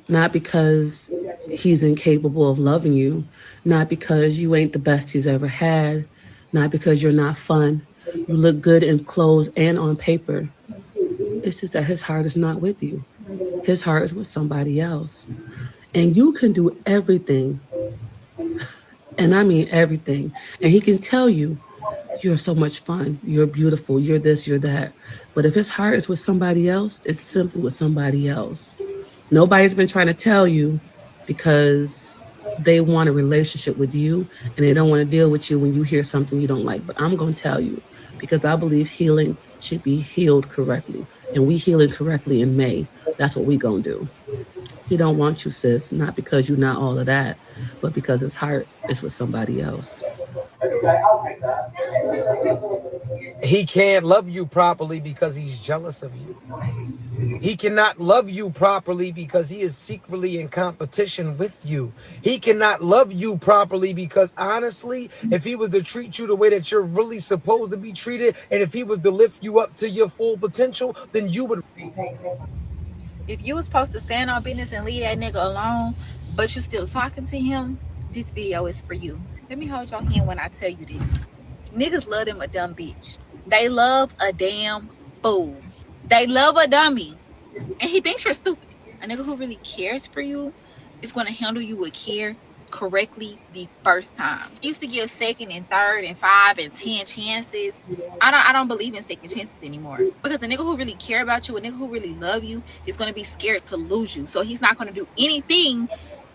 [SPEAKER 18] Not because he's incapable of loving you, not because you ain't the best he's ever had, not because you're not fun. You look good in clothes and on paper. It's just that his heart is not with you. his heart is with somebody else. And you can do everything, and I mean everything. And he can tell you, you're so much fun, you're beautiful, you're this, you're that. But if his heart is with somebody else, it's simply with somebody else. Nobody's been trying to tell you because they want a relationship with you and they don't want to deal with you when you hear something you don't like. But I'm going to tell you, because I believe healing should be healed correctly. And we heal it correctly in May. That's what we going to do. He don't want you, sis, not because you're not all of that, but because his heart is with somebody else.
[SPEAKER 19] He can't love you properly because he's jealous of you. He cannot love you properly because he is secretly in competition with you. He cannot love you properly because, honestly, if he was to treat you the way that you're really supposed to be treated, and if he was to lift you up to your full potential, then you would.
[SPEAKER 21] If you was supposed to stand on business and leave that nigga alone, but you still talking to him, this video is for you. Let me hold your hand when I tell you this. Niggas love them a dumb bitch. They love a damn fool. They love a dummy. And he thinks you're stupid. A nigga who really cares for you is going to handle you with care correctly the first time. He used to give second and third and 5 and 10 chances. I don't believe in second chances anymore. Because the nigga who really care about you, a nigga who really love you, is going to be scared to lose you. So he's not going to do anything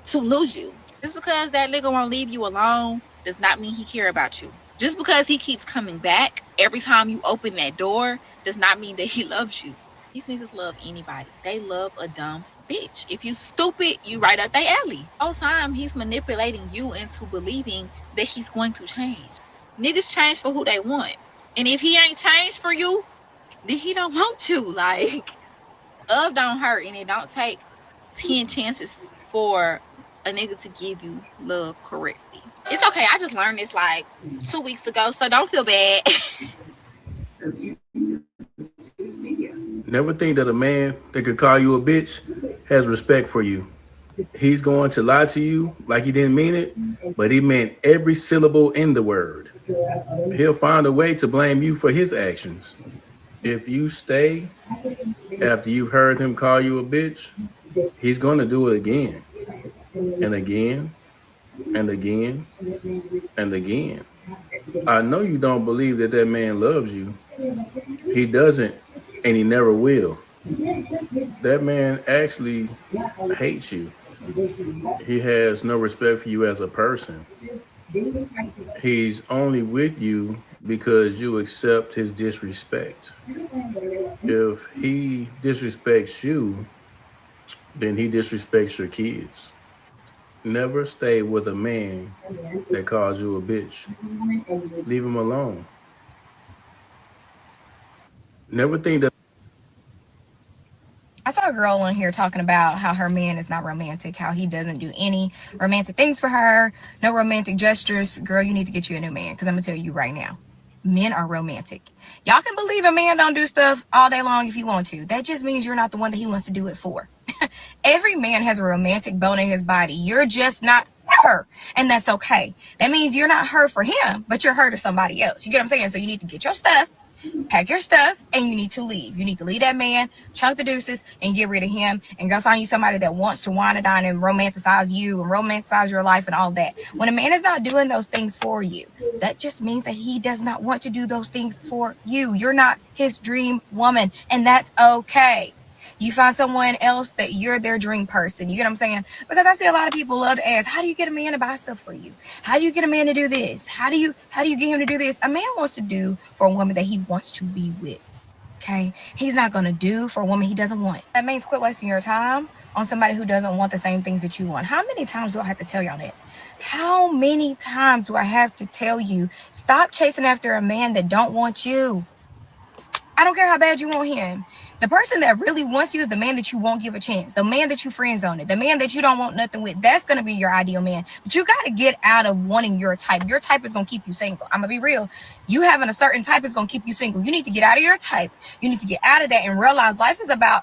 [SPEAKER 21] to lose you. Just because that nigga won't leave you alone does not mean he care about you. Just because he keeps coming back every time you open that door does not mean that he loves you. These niggas love anybody. They love a dumb bitch. If you stupid, you right up their alley. All the time, he's manipulating you into believing that he's going to change. Niggas change for who they want. And if he ain't changed for you, then he don't want you. Like, love don't hurt, and it don't take 10 chances for a nigga to give you love correctly. It's okay. I just learned this like 2 weeks ago, so don't feel bad.
[SPEAKER 22] Never think that a man that could call you a bitch has respect for you. He's going to lie to you like he didn't mean it, but he meant every syllable in the word. He'll find a way to blame you for his actions. If you stay after you've heard him call you a bitch, he's going to do it again and again and again and again. I know you don't believe that that man loves you. He doesn't, and he never will. That man actually hates you. He has no respect for you as a person. He's only with you because you accept his disrespect. If he disrespects you, then he disrespects your kids. Never stay with a man that calls you a bitch. Leave him alone. Never think that.
[SPEAKER 23] I saw a girl on here talking about how her man is not romantic, how he doesn't do any romantic things for her, no romantic gestures. Girl, you need to get you a new man, because I'm going to tell you right now, men are romantic. Y'all can believe a man don't do stuff all day long if you want to. That just means you're not the one that he wants to do it for. Every man has a romantic bone in his body. You're just not her, and that's okay. That means you're not her for him, but you're her to somebody else. You get what I'm saying? So you need to get your stuff, pack your stuff, and you need to leave. You need to leave that man, chunk the deuces, and get rid of him, and go find you somebody that wants to wine and dine and romanticize you and romanticize your life and all that. When a man is not doing those things for you, that just means that he does not want to do those things for you. You're not his dream woman, and that's okay. You find someone else that you're their dream person. You get what I'm saying? Because I see a lot of people love to ask, how do you get a man to buy stuff for you? How do you get a man to do this? How do you get him to do this? A man wants to do for a woman that he wants to be with. Okay? He's not going to do for a woman he doesn't want. That means quit wasting your time on somebody who doesn't want the same things that you want. How many times do I have to tell y'all that? How many times do I have to tell you, stop chasing after a man that don't want you? I don't care how bad you want him. The person that really wants you is the man that you won't give a chance. The man that you friend zone it. The man that you don't want nothing with. That's going to be your ideal man. But you got to get out of wanting your type. Your type is going to keep you single. I'm going to be real. You having a certain type is going to keep you single. You need to get out of your type. You need to get out of that and realize life is about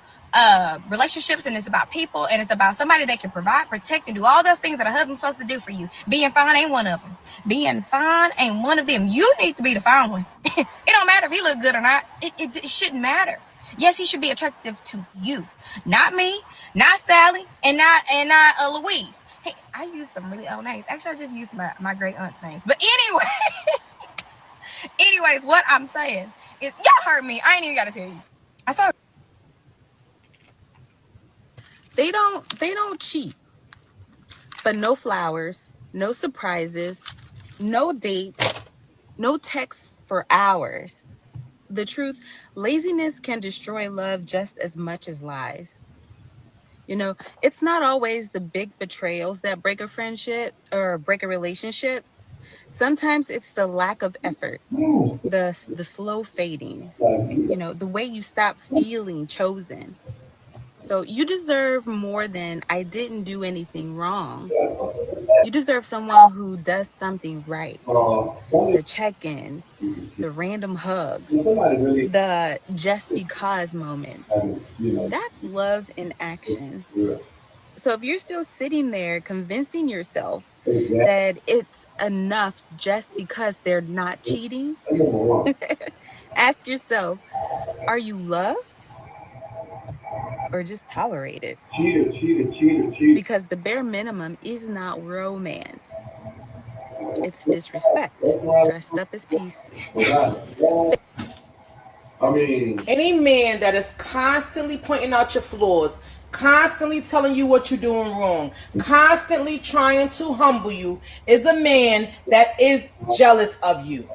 [SPEAKER 23] relationships, and it's about people, and it's about somebody that can provide, protect, and do all those things that a husband's supposed to do for you. Being fine ain't one of them. Being fine ain't one of them. You need to be the fine one. It don't matter if he look good or not. It shouldn't matter. Yes, he should be attractive to you, not me, not Sally, and not Louise. Hey, I used some really old names. Actually, I just used my great aunt's names. But anyways, what I'm saying is, y'all heard me. I ain't even gotta tell you. I saw.
[SPEAKER 11] They don't cheat, but no flowers, no surprises, no dates, no texts for hours. The truth, laziness can destroy love just as much as lies. You know, it's not always the big betrayals that break a friendship or break a relationship. Sometimes it's the lack of effort, the slow fading, you know, the way you stop feeling chosen. So you deserve more than "I didn't do anything wrong." You deserve someone who does something right. The check-ins, the random hugs, the just because moments. That's love in action. So if you're still sitting there convincing yourself that it's enough just because they're not cheating, ask yourself, are you loved or just tolerated? Cheater. Because the bare minimum is not romance. It's disrespect dressed up as peace.
[SPEAKER 1] Any man that is constantly pointing out your flaws, constantly telling you what you're doing wrong, constantly trying to humble you, is a man that is jealous of you.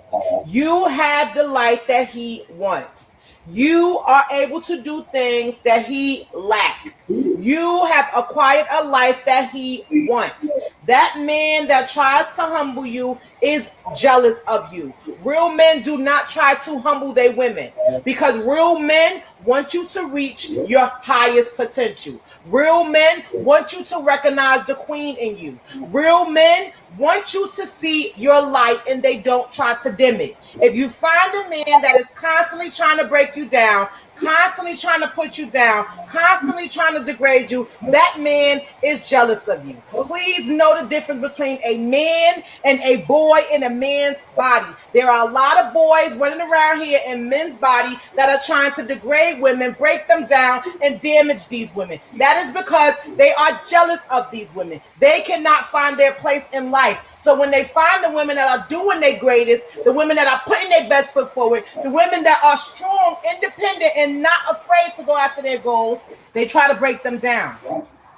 [SPEAKER 1] You have the life that he wants. You are able to do things that he lacks. You have acquired a life that he wants. That man that tries to humble you is jealous of you. Real men do not try to humble their women, because real men want you to reach your highest potential. Real men want you to recognize the queen in you. Real men want you to see your light, and they don't try to dim it. If you find a man that is constantly trying to break you down, constantly trying to put you down, constantly trying to degrade you, that man is jealous of you. Please know the difference between a man and a boy in a man's body. There are a lot of boys running around here in men's body that are trying to degrade women, break them down, and damage these women. That is because they are jealous of these women. They cannot find their place in life. So when they find the women that are doing their greatest, the women that are putting their best foot forward, the women that are strong, independent, and not afraid to go after their goals, they try to break them down.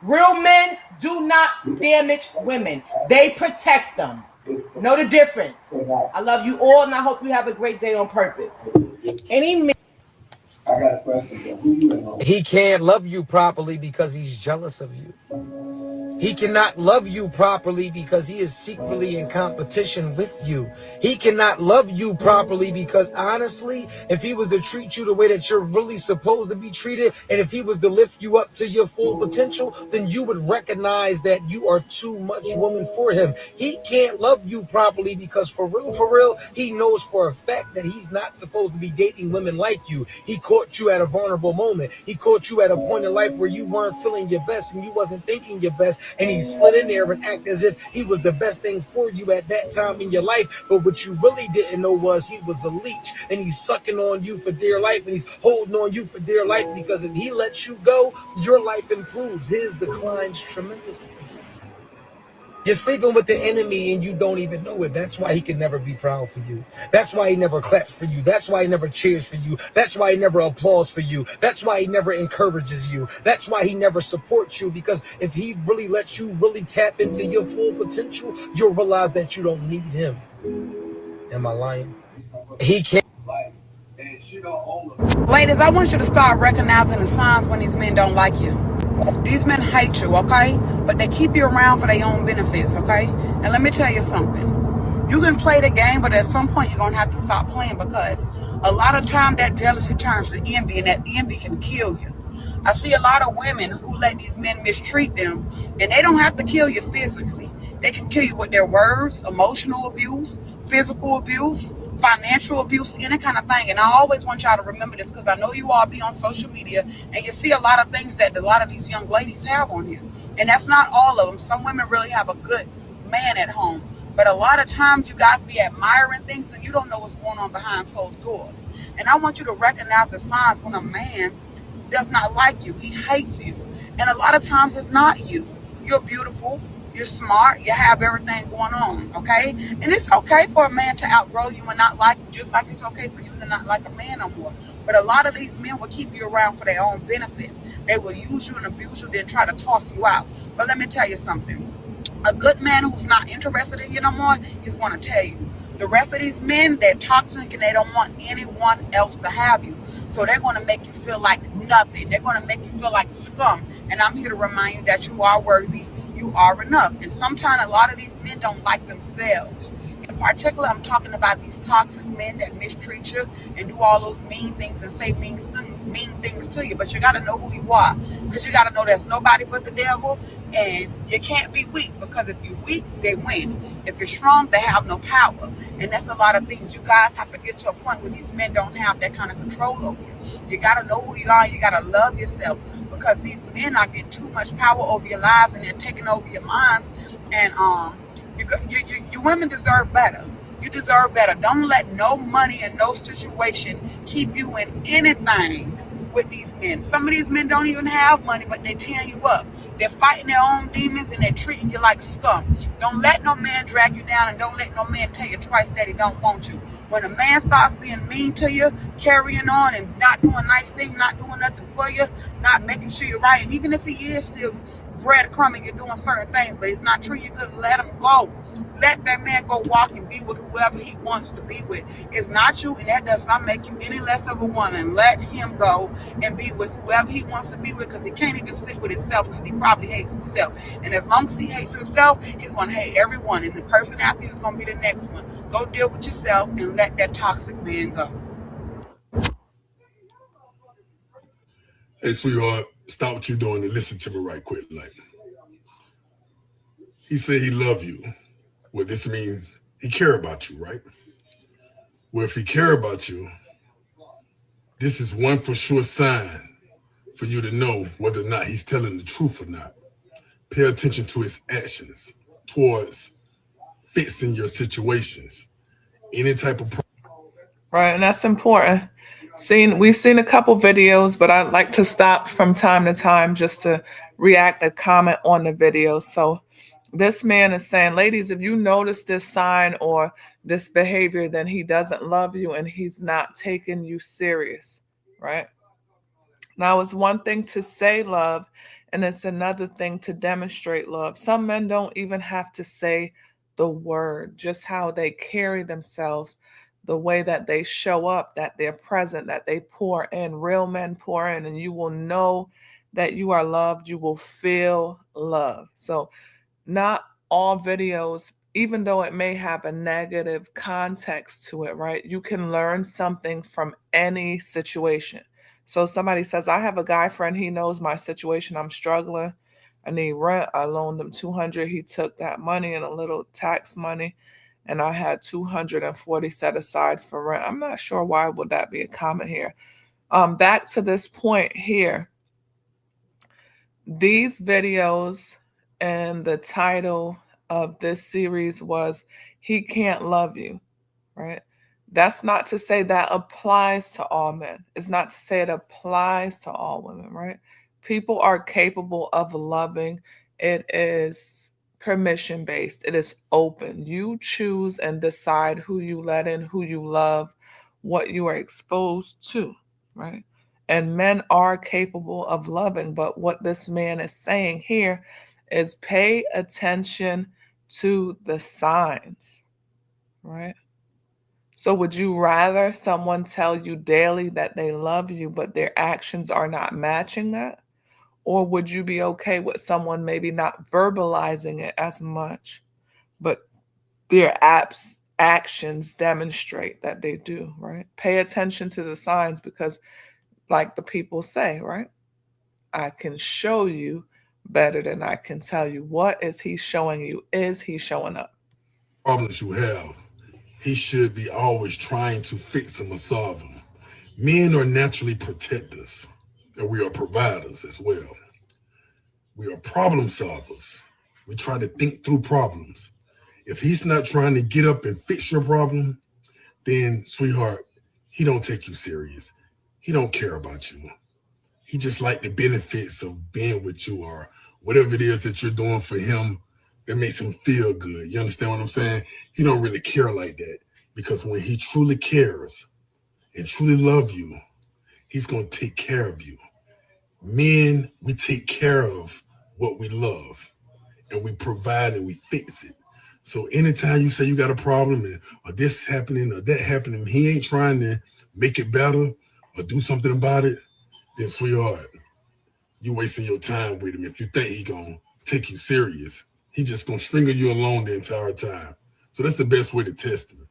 [SPEAKER 1] Real men do not damage women. They protect them. Know the difference. I love you all, and I hope you have a great day on purpose. Any man.
[SPEAKER 19] I got a question. He can't love you properly because he's jealous of you. He cannot love you properly because he is secretly in competition with you. He cannot love you properly because, honestly, if he was to treat you the way that you're really supposed to be treated, and if he was to lift you up to your full potential, then you would recognize that you are too much woman for him. He can't love you properly because, for real, he knows for a fact that he's not supposed to be dating women like you. He caught you at a vulnerable moment. He caught you at a point in life where you weren't feeling your best and you wasn't thinking your best. And he slid in there and acted as if he was the best thing for you at that time in your life. But what you really didn't know was he was a leech, and he's sucking on you for dear life, and he's holding on you for dear life, because if he lets you go, your life improves. His declines tremendously. You're sleeping with the enemy and you don't even know it. That's why he can never be proud for you. That's why he never claps for you. That's why he never cheers for you. That's why he never applauds for you. That's why he never encourages you. That's why he never supports you, because if he really lets you really tap into your full potential, you'll realize that you don't need him. Am I lying? He can't.
[SPEAKER 3] Ladies, I want you to start recognizing the signs when these men don't like you. These men hate you, okay? But they keep you around for their own benefits, okay? And let me tell you something. You can play the game, but at some point you're going to have to stop playing, because a lot of time that jealousy turns to envy, and that envy can kill you. I see a lot of women who let these men mistreat them, and they don't have to kill you physically. They can kill you with their words, emotional abuse, physical abuse, financial abuse, any kind of thing. And I always want y'all to remember this, because I know you all be on social media and you see a lot of things that a lot of these young ladies have on here. And that's not all of them. Some women really have a good man at home. But a lot of times you guys be admiring things and you don't know what's going on behind closed doors. And I want you to recognize the signs when a man does not like you. He hates you. And a lot of times it's not you. You're beautiful. You're smart. You have everything going on, okay? And it's okay for a man to outgrow you and not like you, just like it's okay for you to not like a man no more. But a lot of these men will keep you around for their own benefits. They will use you and abuse you, then try to toss you out. But let me tell you something. A good man who's not interested in you no more is going to tell you. The rest of these men, they're toxic and they don't want anyone else to have you. So they're going to make you feel like nothing. They're going to make you feel like scum. And I'm here to remind you that you are worthy. You are enough. And sometimes a lot of these men don't like themselves. In particular, I'm talking about these toxic men that mistreat you and do all those mean things and say mean things to you. But you got to know who you are, because you got to know there's nobody but the devil, and you can't be weak, because if you're weak, they win. If you're strong, they have no power. And that's a lot of things. You guys have to get to a point where these men don't have that kind of control over you. You got to know who you are, and you got to love yourself, because these men are getting too much power over your lives, and they're taking over your minds. And you women deserve better. You deserve better. Don't let no money and no situation keep you in anything with these men. Some of these men don't even have money, but they tear you up. They're fighting their own demons, and they're treating you like scum. Don't let no man drag you down, and don't let no man tell you twice that he don't want you. When a man starts being mean to you, carrying on and not doing nice things, not doing nothing for you, not making sure you're right, and even if he is still breadcrumbing, you're doing certain things, but he's not treating you good, let him go. Let that man go walk and be with whoever he wants to be with. It's not you, and that does not make you any less of a woman. Let him go and be with whoever he wants to be with, because he can't even sit with himself, because he probably hates himself. And as long as he hates himself, he's going to hate everyone, and the person after you is going to be the next one. Go deal with yourself and let that toxic man go.
[SPEAKER 5] Hey, sweetheart, stop what you're doing and listen to me right quick. Like, he said he love you. Well, this means he care about you, right? Well, if he care about you, this is one for sure sign for you to know whether or not he's telling the truth or not. Pay attention to his actions towards fixing your situations. Any type of
[SPEAKER 2] Right, and that's important. We've seen a couple videos, but I like to stop from time to time just to react and comment on the video. So this man is saying, ladies, if you notice this sign or this behavior, then he doesn't love you and he's not taking you serious, right? Now, it's one thing to say love, and it's another thing to demonstrate love. Some men don't even have to say the word, just how they carry themselves, the way that they show up, that they're present, that they pour in. Real men pour in, and you will know that you are loved. You will feel love. So not all videos, even though it may have a negative context to it, right? You can learn something from any situation. So somebody says, I have a guy friend, he knows my situation, I'm struggling, I need rent, I loaned him $200, he took that money and a little tax money, and I had $240 set aside for rent. I'm not sure why would that be a comment here. Back to this point here, these videos and the title of this series was He Can't Love You, right? That's not to say that applies to all men. It's not to say it applies to all women, right? People are capable of loving. It is permission-based. It is open. You choose and decide who you let in, who you love, what you are exposed to, right? And men are capable of loving, but what this man is saying here is pay attention to the signs, right? So would you rather someone tell you daily that they love you, but their actions are not matching that? Or would you be okay with someone maybe not verbalizing it as much, but their actions demonstrate that they do, right? Pay attention to the signs, because like the people say, right? I can show you better than I can tell you. What is he showing you? Is he showing up?
[SPEAKER 5] problems you have, he should be always trying to fix them or solve them. Men are naturally protectors, and we are providers as well. We are problem solvers. We try to think through problems. If he's not trying to get up and fix your problem, then, sweetheart, he don't take you serious. He don't care about you. He just like the benefits of being with you or whatever it is that you're doing for him that makes him feel good. You understand what I'm saying? He don't really care like that, because when he truly cares and truly love you, he's going to take care of you. Men, we take care of what we love, and we provide and we fix it. So anytime you say you got a problem or this happening or that happening, he ain't trying to make it better or do something about it, then sweetheart, you wasting your time with him. If you think he gonna take you serious, he just gonna string you along the entire time. So that's the best way to test him.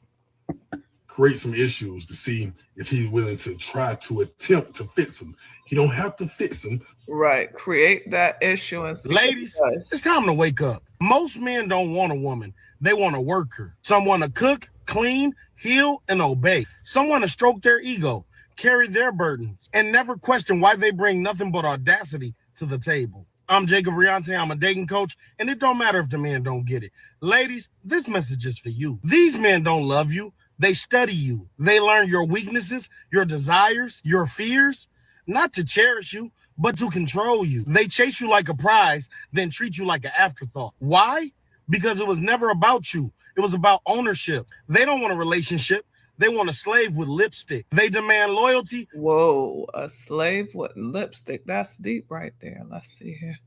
[SPEAKER 5] Create some issues to see if he's willing to try to attempt to fix them. He don't have to fix them.
[SPEAKER 2] Right. Create that issue and see.
[SPEAKER 7] Ladies, it's time to wake up. Most men don't want a woman. They want a worker. Someone to cook, clean, heal, and obey. Someone to stroke their ego, carry their burdens, and never question why they bring nothing but audacity to the table. I'm Jacob Riante. I'm a dating coach, and it don't matter if the man don't get it. Ladies, this message is for you. These men don't love you. They study you. They learn your weaknesses, your desires, your fears, not to cherish you, but to control you. They chase you like a prize, then treat you like an afterthought. Why? Because it was never about you. It was about ownership. They don't want a relationship. They want a slave with lipstick. They demand loyalty.
[SPEAKER 2] Whoa, a slave with lipstick. That's deep right there. Let's see here.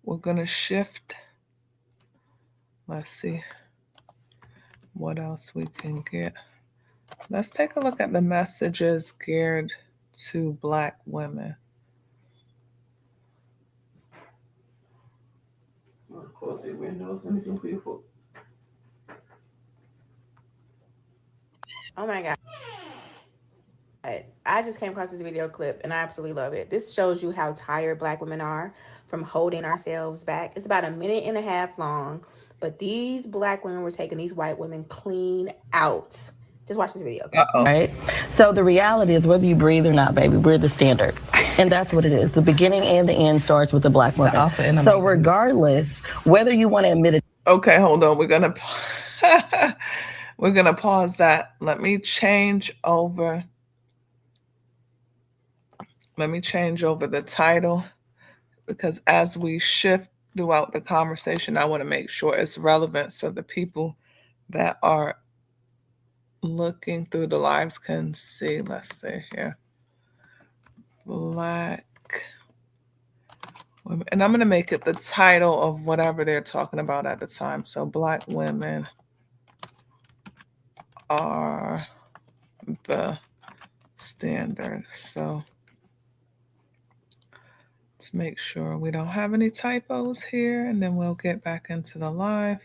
[SPEAKER 2] We're going to shift. Let's see what else we can get. Let's take a look at the messages geared to Black women.
[SPEAKER 8] Close your windows when you people.
[SPEAKER 10] Oh my God. I just came across this video clip and I absolutely love it. This shows you how tired Black women are from holding ourselves back. It's about 1.5 minutes long, but these Black women were taking these white women clean out. Just watch this video.
[SPEAKER 2] Uh-oh.
[SPEAKER 24] Right? So the reality is, whether you breathe or not, baby, we're the standard. And that's what it is. The beginning and the end starts with the Black woman. So regardless, whether you want to admit it.
[SPEAKER 2] Okay, hold on. We're gonna pause that. Let me change over the title, because as we shift throughout the conversation, I want to make sure it's relevant so the people that are looking through the lives can see. Let's see here. Black women. And I'm going to make it the title of whatever they're talking about at the time. So Black women are the standard. So let's make sure we don't have any typos here, and then we'll get back into the live.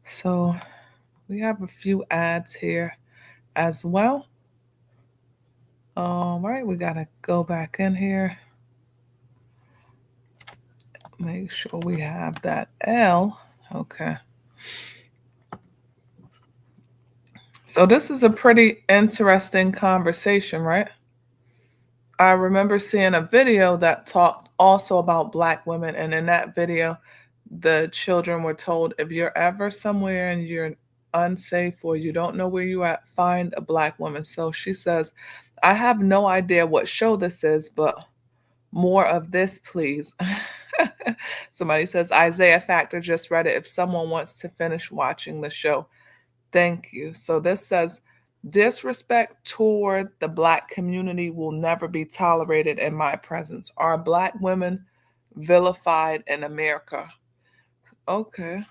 [SPEAKER 2] So we have a few ads here as well. All right, we got to go back in here. Make sure we have that L. Okay. So this is a pretty interesting conversation, right? I remember seeing a video that talked also about Black women. And in that video, the children were told, if you're ever somewhere and you're unsafe or you don't know where you're at, find a Black woman. So she says, I have no idea what show this is, but more of this, please. Somebody says, Isaiah Factor just read it. If someone wants to finish watching the show, thank you. So this says, disrespect toward the Black community will never be tolerated in my presence. Are Black women vilified in America? Okay.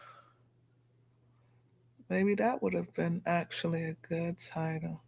[SPEAKER 2] Maybe that would have been actually a good title.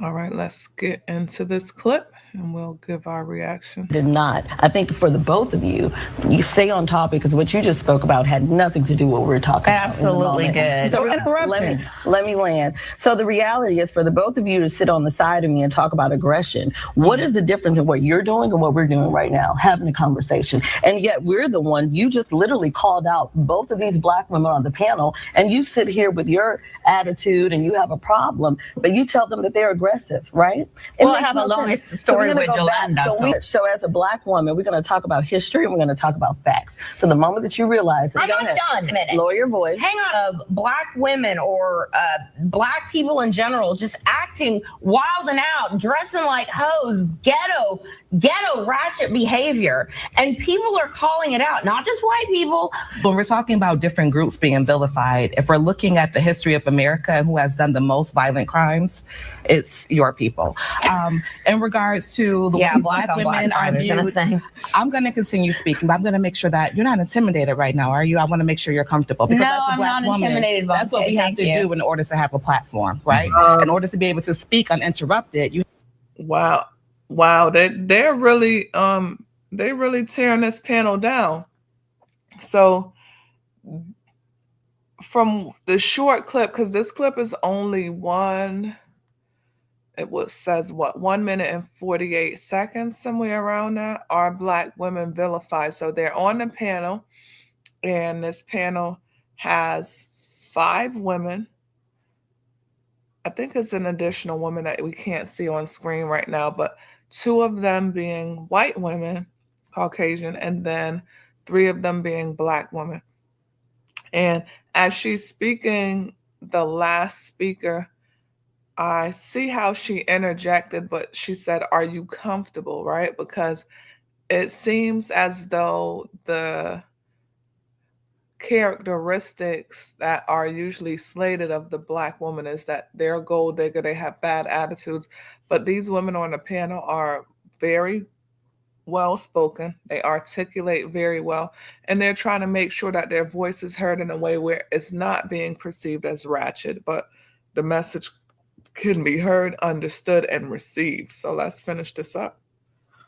[SPEAKER 2] All right, let's get into this clip and we'll give our reaction.
[SPEAKER 24] Did not. I think for the both of you, you stay on topic, because what you just spoke about had nothing to do with what we're talking about.
[SPEAKER 25] Absolutely did.
[SPEAKER 24] So let me land. So the reality is, for the both of you to sit on the side of me and talk about aggression, what is the difference in what you're doing and what we're doing right now? Having a conversation. And yet we're the one, you just literally called out both of these Black women on the panel, and you sit here with your attitude and you have a problem, but you tell them that they're aggressive aggressive, right? Well, makes I have a long sense. we're story gonna with go back. Yolanda. So as a Black woman, we're going to talk about history and we're going to talk about facts. So the moment that you realize that,
[SPEAKER 23] I'm
[SPEAKER 24] go
[SPEAKER 23] not
[SPEAKER 24] ahead.
[SPEAKER 23] done. A minute.
[SPEAKER 24] Lower your voice.
[SPEAKER 23] Hang on. Black women or black people in general just acting wild and out, dressing like hoes, ghetto ratchet behavior. And people are calling it out, not just white people.
[SPEAKER 4] When we're talking about different groups being vilified, if we're looking at the history of America and who has done the most violent crimes, it's your people. In regards to the way black women are viewed, I'm going to continue speaking, but I'm going to make sure that you're not intimidated right now, are you? I want to make sure you're comfortable because as a black woman, that's what we have to do in order to have a platform, right? In order to be able to speak uninterrupted, you.
[SPEAKER 2] Wow, they're really tearing this panel down. So from the short clip, because this clip is only 1 minute and 48 seconds, somewhere around that, are Black women vilified. So they're on the panel, and this panel has 5 women. I think it's an additional woman that we can't see on screen right now, but 2 of them being white women, Caucasian, and then 3 of them being Black women. And as she's speaking, the last speaker, I see how she interjected, but she said, "Are you comfortable?" Right? Because it seems as though the characteristics that are usually slated of the Black woman is that they're a gold digger, they have bad attitudes. But these women on the panel are very well spoken, they articulate very well, and they're trying to make sure that their voice is heard in a way where it's not being perceived as ratchet, but the message can be heard, understood, and received. So let's finish this up.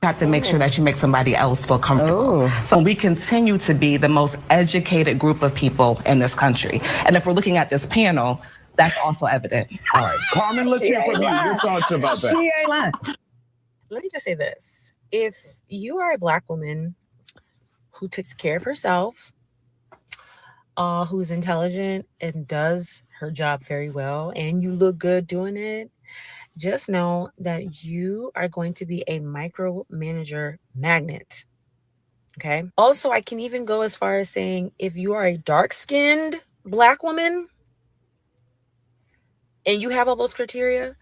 [SPEAKER 4] You have to make sure that you make somebody else feel comfortable. So we continue to be the most educated group of people in this country. And if we're looking at this panel, that's also evident.
[SPEAKER 6] All right, Carmen, let's hear from you. Your thoughts about that.
[SPEAKER 24] She ain't lying.
[SPEAKER 9] Let me just say this. If you are a Black woman who takes care of herself, who's intelligent and does her job very well, and you look good doing it, just know that you are going to be a micromanager magnet. Okay. Also, I can even go as far as saying if you are a dark-skinned Black woman and you have all those criteria,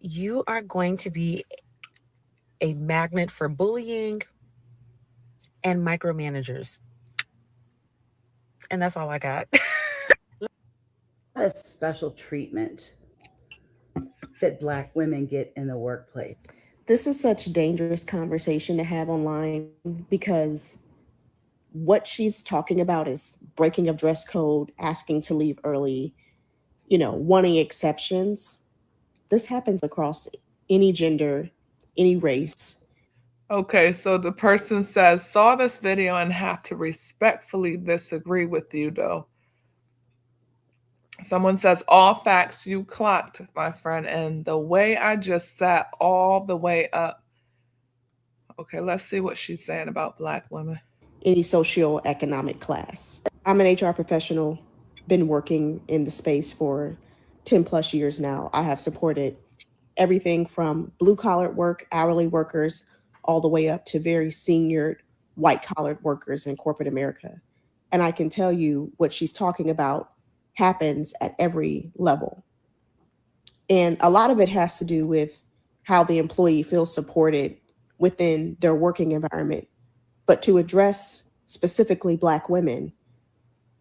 [SPEAKER 9] you are going to be a magnet for bullying and micromanagers. And that's all I got.
[SPEAKER 12] A special treatment that Black women get in the workplace.
[SPEAKER 25] This is such a dangerous conversation to have online because what she's talking about is breaking of dress code, asking to leave early, wanting exceptions. This happens across any gender, any race.
[SPEAKER 2] Okay, so the person says, saw this video and have to respectfully disagree with you, though. Someone says, all facts you clocked, my friend, and the way I just sat all the way up. Okay, let's see what she's saying about Black women.
[SPEAKER 25] Any socioeconomic class. I'm an HR professional, been working in the space for 10 plus years now. I have supported everything from blue-collar work, hourly workers, all the way up to very senior white-collared workers in corporate America. And I can tell you what she's talking about happens at every level. And a lot of it has to do with how the employee feels supported within their working environment. But to address specifically Black women,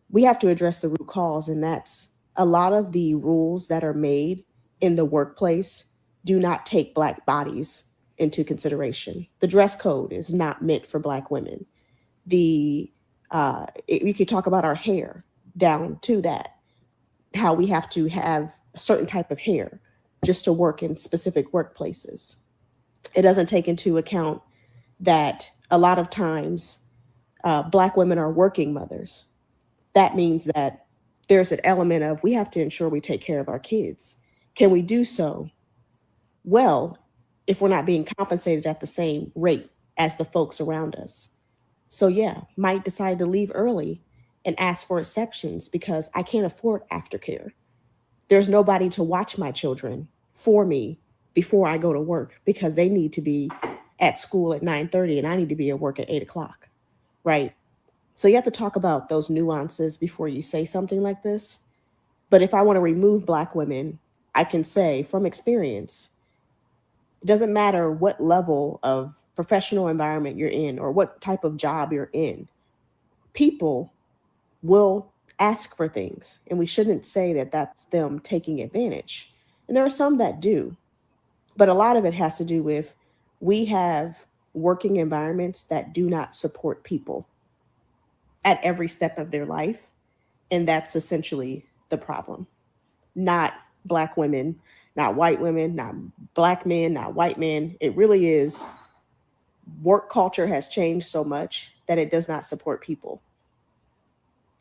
[SPEAKER 25] we have to address the root cause, and that's a lot of the rules that are made in the workplace do not take Black bodies into consideration. The dress code is not meant for Black women. We could talk about our hair down to that, how we have to have a certain type of hair just to work in specific workplaces. It doesn't take into account that a lot of times Black women are working mothers. That means that there's an element of we have to ensure we take care of our kids. Can we do so well if we're not being compensated at the same rate as the folks around us? So yeah, might decide to leave early and ask for exceptions because I can't afford aftercare. There's nobody to watch my children for me before I go to work because they need to be at school at 9:30 and I need to be at work at 8 o'clock, right? So you have to talk about those nuances before you say something like this. But if I want to remove Black women, I can say from experience, it doesn't matter what level of professional environment you're in or what type of job you're in, people will ask for things. And we shouldn't say that that's them taking advantage. And there are some that do. But a lot of it has to do with we have working environments that do not support people at every step of their life. And that's essentially the problem. Not Black women, not white women, not Black men, not white men. It really is work culture has changed so much that it does not support people.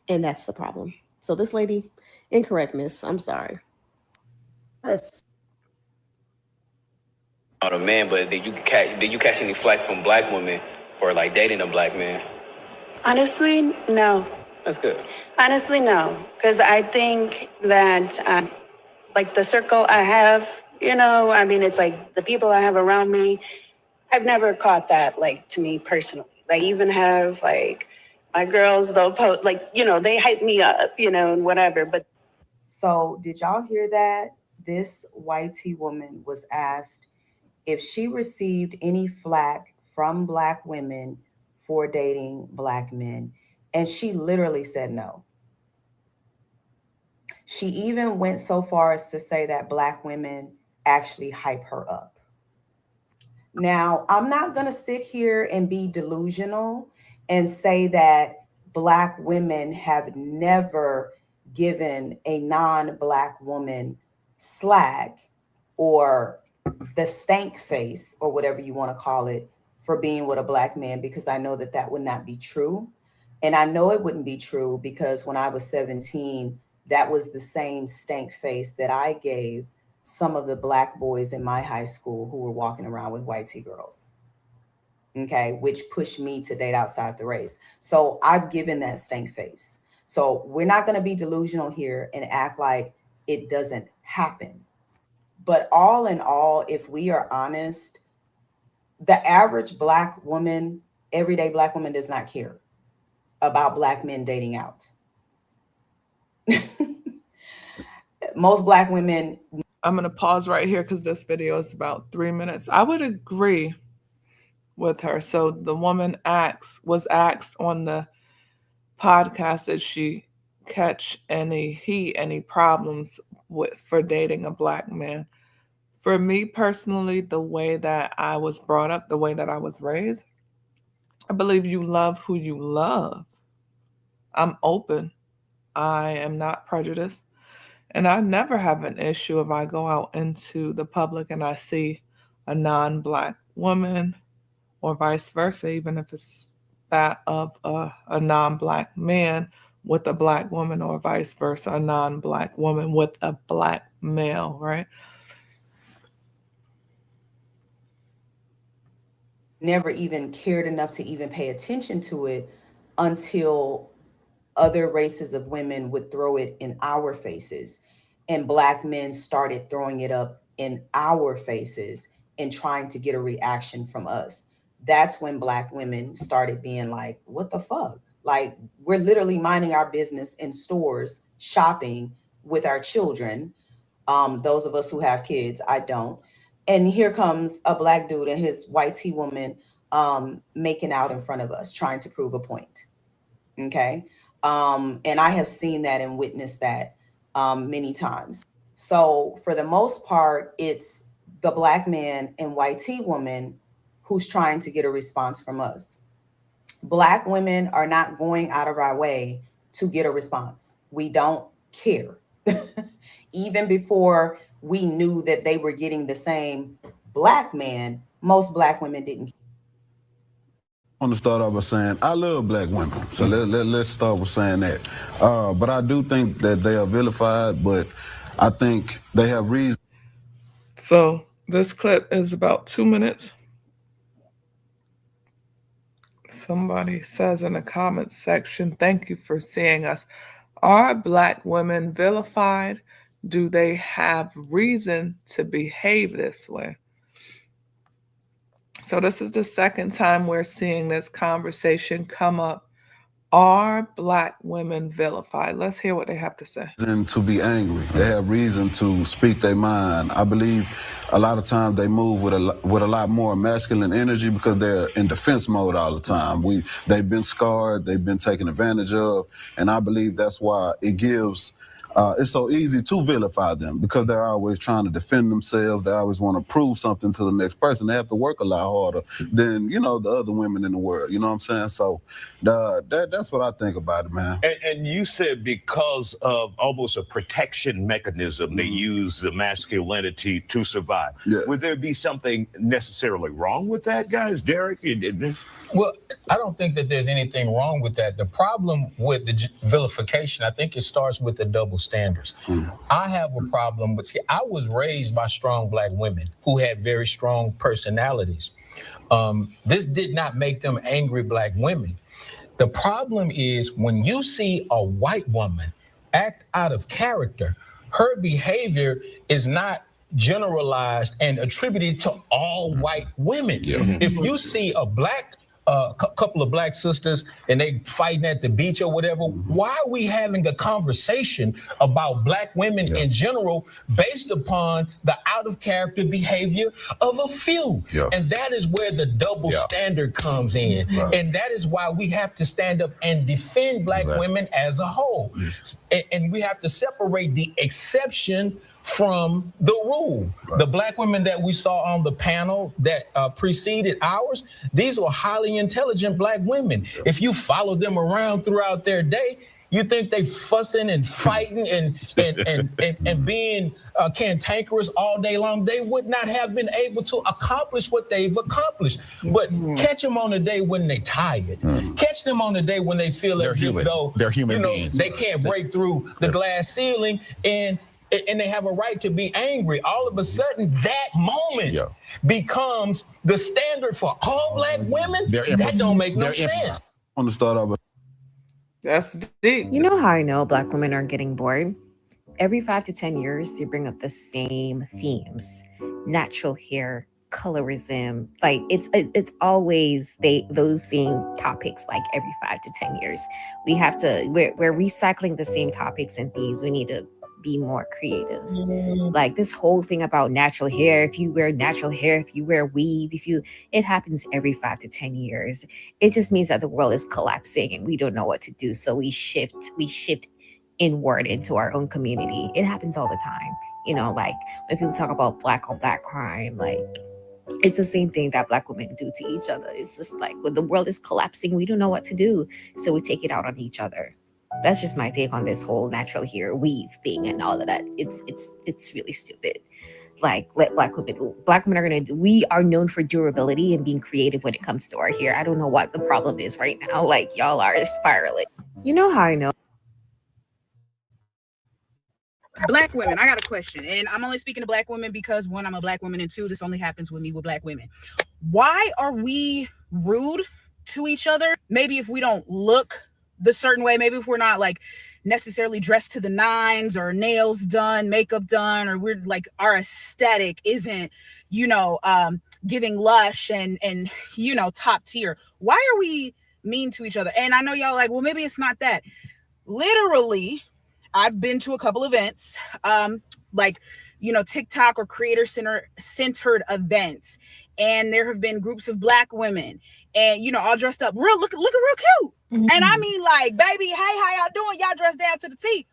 [SPEAKER 25] And that's the problem. So this lady, incorrect, miss. I'm sorry.
[SPEAKER 12] Yes.
[SPEAKER 13] Not a man, but did you catch any flack from Black women for like dating a Black man?
[SPEAKER 14] Honestly, no.
[SPEAKER 13] That's good.
[SPEAKER 14] Honestly, no. Because I think that, like, the circle I have, I mean, it's like the people I have around me, I've never caught that, like, to me personally. Like, even have, like, my girls, they'll post, like, they hype me up, and whatever. But
[SPEAKER 15] So did y'all hear that? This YT woman was asked if she received any flack from Black women for dating Black men. And she literally said no. She even went so far as to say that Black women actually hype her up. Now, I'm not going to sit here and be delusional and say that Black women have never given a non-Black woman slack or the stank face or whatever you want to call it for being with a Black man, because I know that that would not be true. And I know it wouldn't be true because when I was 17, that was the same stank face that I gave some of the Black boys in my high school who were walking around with white tea girls. Okay, which pushed me to date outside the race. So I've given that stank face. So we're not going to be delusional here and act like it doesn't happen. But all in all, if we are honest, the average Black woman, everyday Black woman, does not care about Black men dating out. Most Black women.
[SPEAKER 2] I'm going to pause right here because this video is about 3 minutes. I would agree with her. So the woman was asked on the podcast, did she catch any problems for dating a Black man? For me personally, the way that I was brought up, the way that I was raised, I believe you love who you love. I'm open. I am not prejudiced. And I never have an issue if I go out into the public and I see a non-Black woman or vice versa, even if it's that of a non-Black man with a Black woman or vice versa, a non-Black woman with a Black male, right?
[SPEAKER 15] Never even cared enough to even pay attention to it until other races of women would throw it in our faces. And Black men started throwing it up in our faces and trying to get a reaction from us. That's when Black women started being like, what the fuck? Like, we're literally minding our business in stores, shopping with our children. Those of us who have kids, I don't. And here comes a Black dude and his white tea woman making out in front of us, trying to prove a point. Okay. And I have seen that and witnessed that many times. So for the most part, it's the Black man and white tea woman who's trying to get a response from us. Black women are not going out of our way to get a response. We don't care. Even before we knew that they were getting the same Black man, most Black women didn't.
[SPEAKER 17] I want to start off by saying I love Black women. So let's start with saying that. But I do think that they are vilified, but I think they have reason.
[SPEAKER 2] So this clip is about 2 minutes. Somebody says in the comments section, thank you for seeing us. Are Black women vilified? do they have reason to behave this way? So this is the second time we're seeing this conversation come up. Are Black women vilified? Let's hear what they have to say.
[SPEAKER 17] Reason to be angry. They have reason to speak their mind. I believe a lot of times they move with a lot more masculine energy because they're in defense mode all the time. They've been scarred, they've been taken advantage of, and I believe that's why it gives. It's so easy to vilify them because they're always trying to defend themselves. They always want to prove something to the next person. They have to work a lot harder than, the other women in the world. You know what I'm saying? So that's what I think about it, man.
[SPEAKER 6] And you said because of almost a protection mechanism, they use the masculinity to survive.
[SPEAKER 17] Yeah.
[SPEAKER 6] Would there be something necessarily wrong with that, guys? Derek?
[SPEAKER 16] Well, I don't think that there's anything wrong with that. The problem with the vilification, I think it starts with the double standards. I have a problem with, I was raised by strong Black women who had very strong personalities. This did not make them angry Black women. The problem is when you see a white woman act out of character, her behavior is not generalized and attributed to all white women. If you see a couple of Black sisters and they fighting at the beach or whatever, why are we having a conversation about Black women in general based upon the out of character behavior of a few? And that is where the double standard comes in. And that is why we have to stand up and defend Black women as a whole. And we have to separate the exception from the rule. The Black women that we saw on the panel that preceded ours, these were highly intelligent Black women. If you follow them around throughout their day, you think they fussing and fighting and being cantankerous all day long, they would not have been able to accomplish what they've accomplished. But catch them on the day when they're tired. Catch them on the day when they feel as if though
[SPEAKER 6] they're human beings.
[SPEAKER 16] They can't break through the glass ceiling and they have a right to be angry. All of a sudden, that moment becomes the standard for all Black women. That don't make no sense.
[SPEAKER 17] I want to start off.
[SPEAKER 2] That's deep.
[SPEAKER 18] You know how I know Black women are getting bored? Every 5 to 10 years, they bring up the same themes: natural hair, colorism. Like it's always those same topics. Like every 5 to 10 years, we're recycling the same topics and themes. We need to be more creative. Like this whole thing about natural hair, if you wear natural hair, if you wear weave, it happens every 5 to 10 years. It just means that the world is collapsing and we don't know what to do. So we shift inward into our own community. It happens all the time. Like when people talk about Black on Black crime, like it's the same thing that Black women do to each other. It's just like when the world is collapsing, we don't know what to do. So we take it out on each other. That's just my take on this whole natural hair weave thing and all of that. It's really stupid. Like let Black women are we are known for durability and being creative when it comes to our hair. I don't know what the problem is right now. Like y'all are spiraling. You know how I know.
[SPEAKER 20] Black women, I got a question, and I'm only speaking to Black women because 1, I'm a Black woman, and 2, this only happens with me with Black women. Why are we rude to each other? Maybe if we don't look the certain way, maybe if we're not like necessarily dressed to the nines or nails done, makeup done, or we're like our aesthetic isn't, giving lush and top tier. Why are we mean to each other? And I know y'all like, well, maybe it's not that. Literally, I've been to a couple events, TikTok or creator centered events, and there have been groups of Black women and all dressed up looking real cute. And I mean, like, baby, hey, how y'all doing? Y'all dressed down to the T.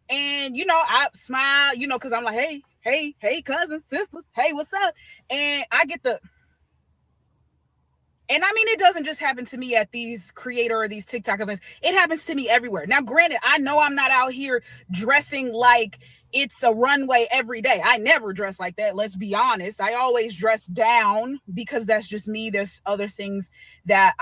[SPEAKER 20] And I smile, because I'm like, hey, cousins, sisters, hey, what's up? And I get and I mean, it doesn't just happen to me at these creator or these TikTok events. It happens to me everywhere. Now, granted, I know I'm not out here dressing like it's a runway every day. I never dress like that. Let's be honest. I always dress down because that's just me. There's other things that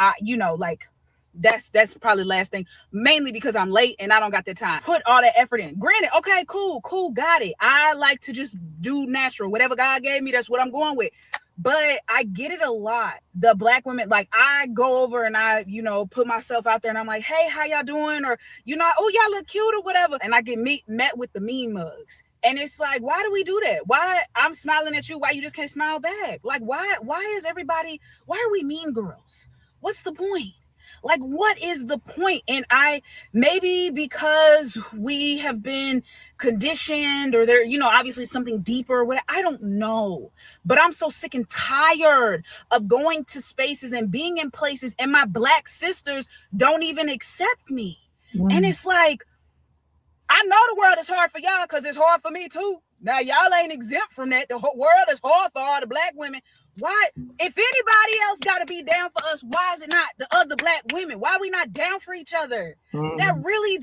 [SPEAKER 20] that's probably the last thing, mainly because I'm late and I don't got the time. Put all that effort in. Granted, okay, cool, got it. I like to just do natural. Whatever God gave me, that's what I'm going with. But I get it a lot. The black women, like I go over and I, put myself out there and I'm like, hey, how y'all doing? Or, oh, y'all look cute or whatever. And I get met with the mean mugs. And it's like, why do we do that? Why I'm smiling at you? Why you just can't smile back? Like, why are we mean girls? What's the point? Like, what is the point? And maybe because we have been conditioned or there, obviously something deeper or whatever, I don't know. But I'm so sick and tired of going to spaces and being in places and my black sisters don't even accept me. And it's like, I know the world is hard for y'all because it's hard for me too. Now, y'all ain't exempt from that. The whole world is hard for all the black women. Why, if anybody else got to be down for us, why is it not the other black women? Why are we not down for each other? That really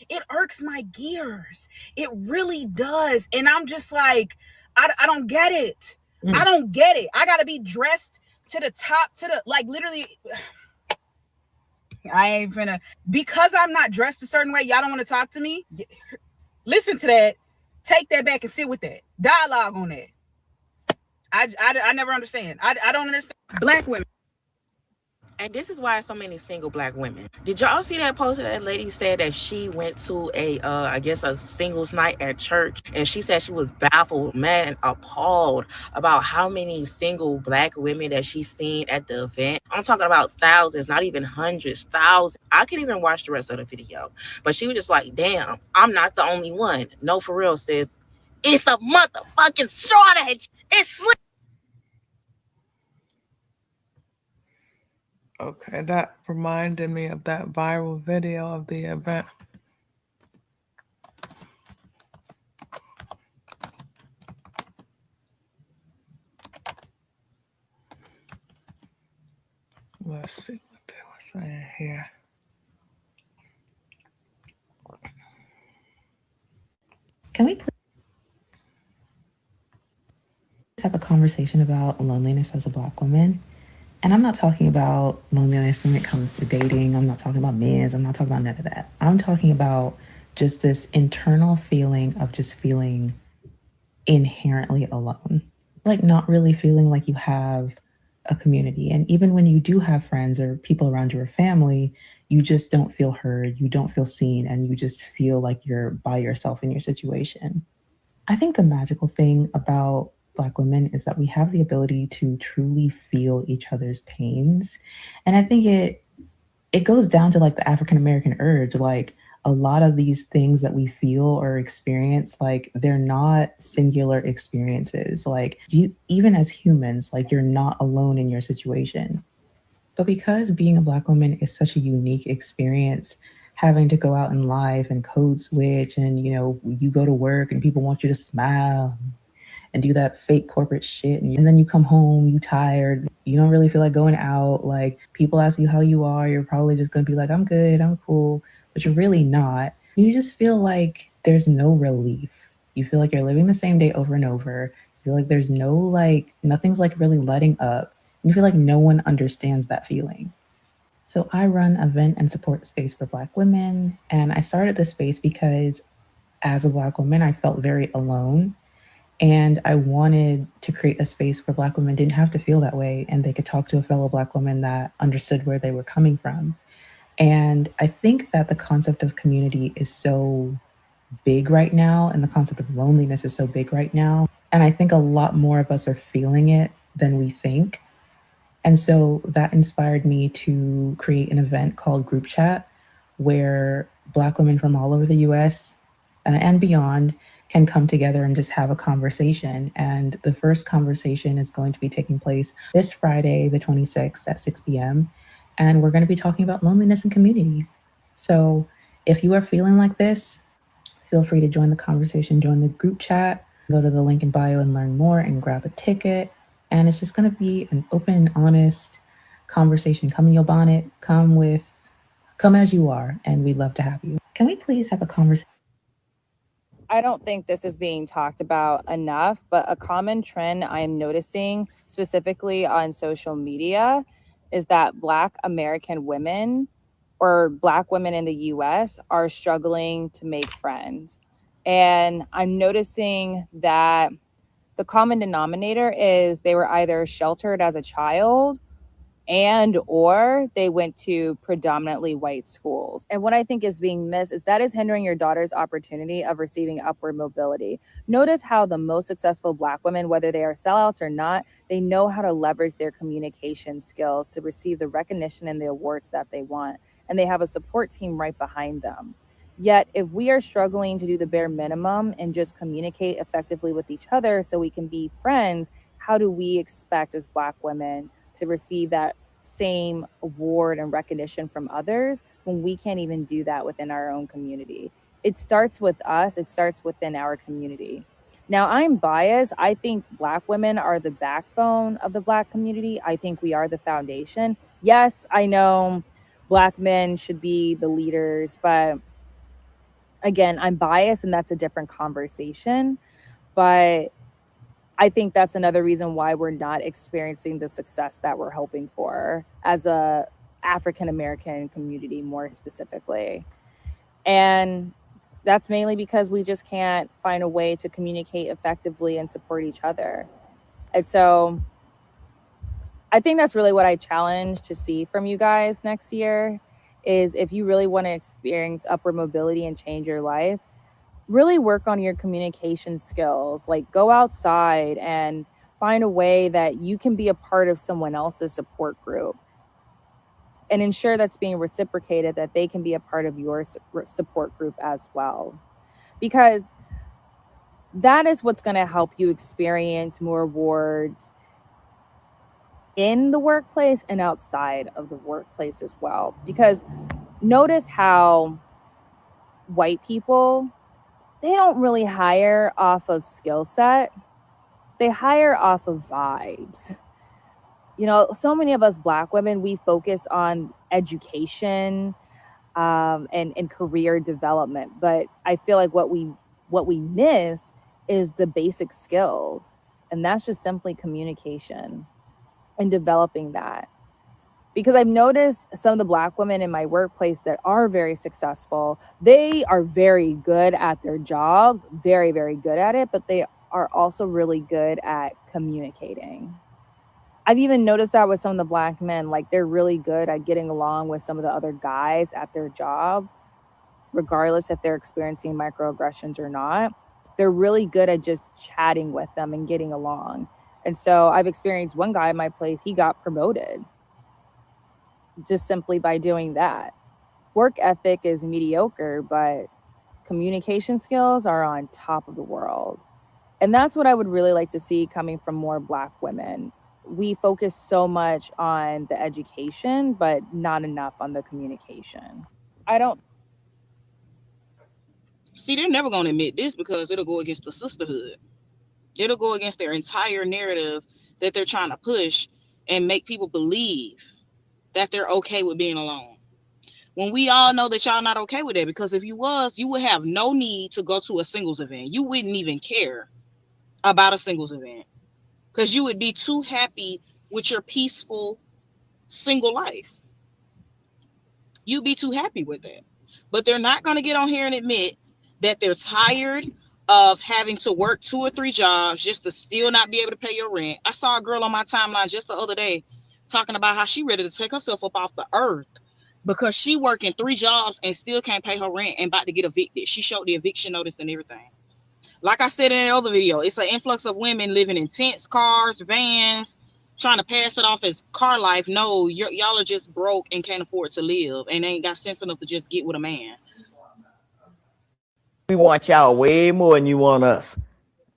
[SPEAKER 20] it irks my gears. It really does. And I'm just like, I don't get it. I don't get it. I got to be dressed to the top, like literally, I ain't finna, because I'm not dressed a certain way, y'all don't want to talk to me? Listen to that. Take that back and sit with that. Dialogue on that. I never understand. I don't understand black women.
[SPEAKER 1] And this is why so many single black women. Did y'all see that post that lady said that she went to a singles night at church, and she said she was baffled, mad, and appalled about how many single black women that she's seen at the event. I'm talking about thousands, not even hundreds, thousands. I couldn't even watch the rest of the video, but she was just like, damn, I'm not the only one. No, for real, sis. It's a motherfucking shortage. It's slim.
[SPEAKER 2] Okay, that reminded me of that viral video of the event. Let's see what they were saying here.
[SPEAKER 11] Can we please have a conversation about loneliness as a black woman? And I'm not talking about loneliness when it comes to dating. I'm not talking about men. I'm not talking about none of that. I'm talking about just this internal feeling of just feeling inherently alone. Like not really feeling like you have a community. And even when you do have friends or people around your family, you just don't feel heard. You don't feel seen. And you just feel like you're by yourself in your situation. I think the magical thing about Black women is that we have the ability to truly feel each other's pains. And I think it goes down to like the African American urge. Like a lot of these things that we feel or experience, like they're not singular experiences. Like you, even as humans, like you're not alone in your situation. But because being a Black woman is such a unique experience, having to go out in life and code switch and, you go to work and people want you to smile and do that fake corporate shit. And then you come home, you tired, you don't really feel like going out. Like people ask you how you are, you're probably just gonna be like, I'm good, I'm cool, but you're really not. You just feel like there's no relief. You feel like you're living the same day over and over. You feel like there's nothing's like really letting up. You feel like no one understands that feeling. So I run a vent and support space for Black women. And I started this space because as a Black woman, I felt very alone. And I wanted to create a space where Black women didn't have to feel that way and they could talk to a fellow Black woman that understood where they were coming from. And I think that the concept of community is so big right now, and the concept of loneliness is so big right now. And I think a lot more of us are feeling it than we think. And so that inspired me to create an event called Group Chat, where Black women from all over the US and beyond can come together and just have a conversation. And the first conversation is going to be taking place this Friday, the 26th at 6 p.m. And we're going to be talking about loneliness and community. So if you are feeling like this, feel free to join the conversation, join the group chat, go to the link in bio and learn more and grab a ticket. And it's just going to be an open and honest conversation. Come in your bonnet, come as you are, and we'd love to have you. Can we please have a conversation?
[SPEAKER 19] I don't think this is being talked about enough, but a common trend I'm noticing specifically on social media is that Black American women or Black women in the US are struggling to make friends. And I'm noticing that the common denominator is they were either sheltered as a child and or they went to predominantly white schools. And what I think is being missed is that is hindering your daughter's opportunity of receiving upward mobility. Notice how the most successful Black women, whether they are sellouts or not, they know how to leverage their communication skills to receive the recognition and the awards that they want. And they have a support team right behind them. Yet, if we are struggling to do the bare minimum and just communicate effectively with each other so we can be friends, how do we expect as Black women to receive that same award and recognition from others when we can't even do that within our own community? It starts with us. It starts within our community. Now, I'm biased. I think Black women are the backbone of the Black community. I think we are the foundation. Yes, I know Black men should be the leaders, but again, I'm biased and that's a different conversation. But I think that's another reason why we're not experiencing the success that we're hoping for as a African-American community more specifically. And that's mainly because we just can't find a way to communicate effectively and support each other. And so I think that's really what I challenge to see from you guys next year is if you really want to experience upward mobility and change your life, really work on your communication skills. Like go outside and find a way that you can be a part of someone else's support group and ensure that's being reciprocated, that they can be a part of your support group as well. Because that is what's going to help you experience more awards in the workplace and outside of the workplace as well. Because notice how white people, they don't really hire off of skill set. They hire off of vibes. You know, so many of us Black women, we focus on education and career development. But I feel like what we miss is the basic skills. And that's just simply communication and developing that. Because I've noticed some of the Black women in my workplace that are very successful, they are very good at their jobs, very, very good at it, but they are also really good at communicating. I've even noticed that with some of the Black men, like they're really good at getting along with some of the other guys at their job, regardless if they're experiencing microaggressions or not. They're really good at just chatting with them and getting along. And so I've experienced one guy in my place, he got promoted just simply by doing that. Work ethic is mediocre, but communication skills are on top of the world. And that's what I would really like to see coming from more Black women. We focus so much on the education, but not enough on the communication.
[SPEAKER 20] See, they're never going to admit this because it'll go against the sisterhood. It'll go against their entire narrative that they're trying to push and make people believe that they're okay with being alone. When we all know that y'all not okay with that, because if you was, you would have no need to go to a singles event. You wouldn't even care about a singles event because you would be too happy with your peaceful single life. You'd be too happy with that. But they're not going to get on here and admit that they're tired of having to work 2 or 3 jobs just to still not be able to pay your rent. I saw a girl on my timeline just the other day talking about how she ready to take herself up off the earth because she working 3 jobs and still can't pay her rent and about to get evicted. She showed the eviction notice and everything. Like I said in the other video, it's an influx of women living in tents, cars, vans, trying to pass it off as car life. No, y'all are just broke and can't afford to live and ain't got sense enough to just get with a man.
[SPEAKER 3] We want y'all way more than you want us.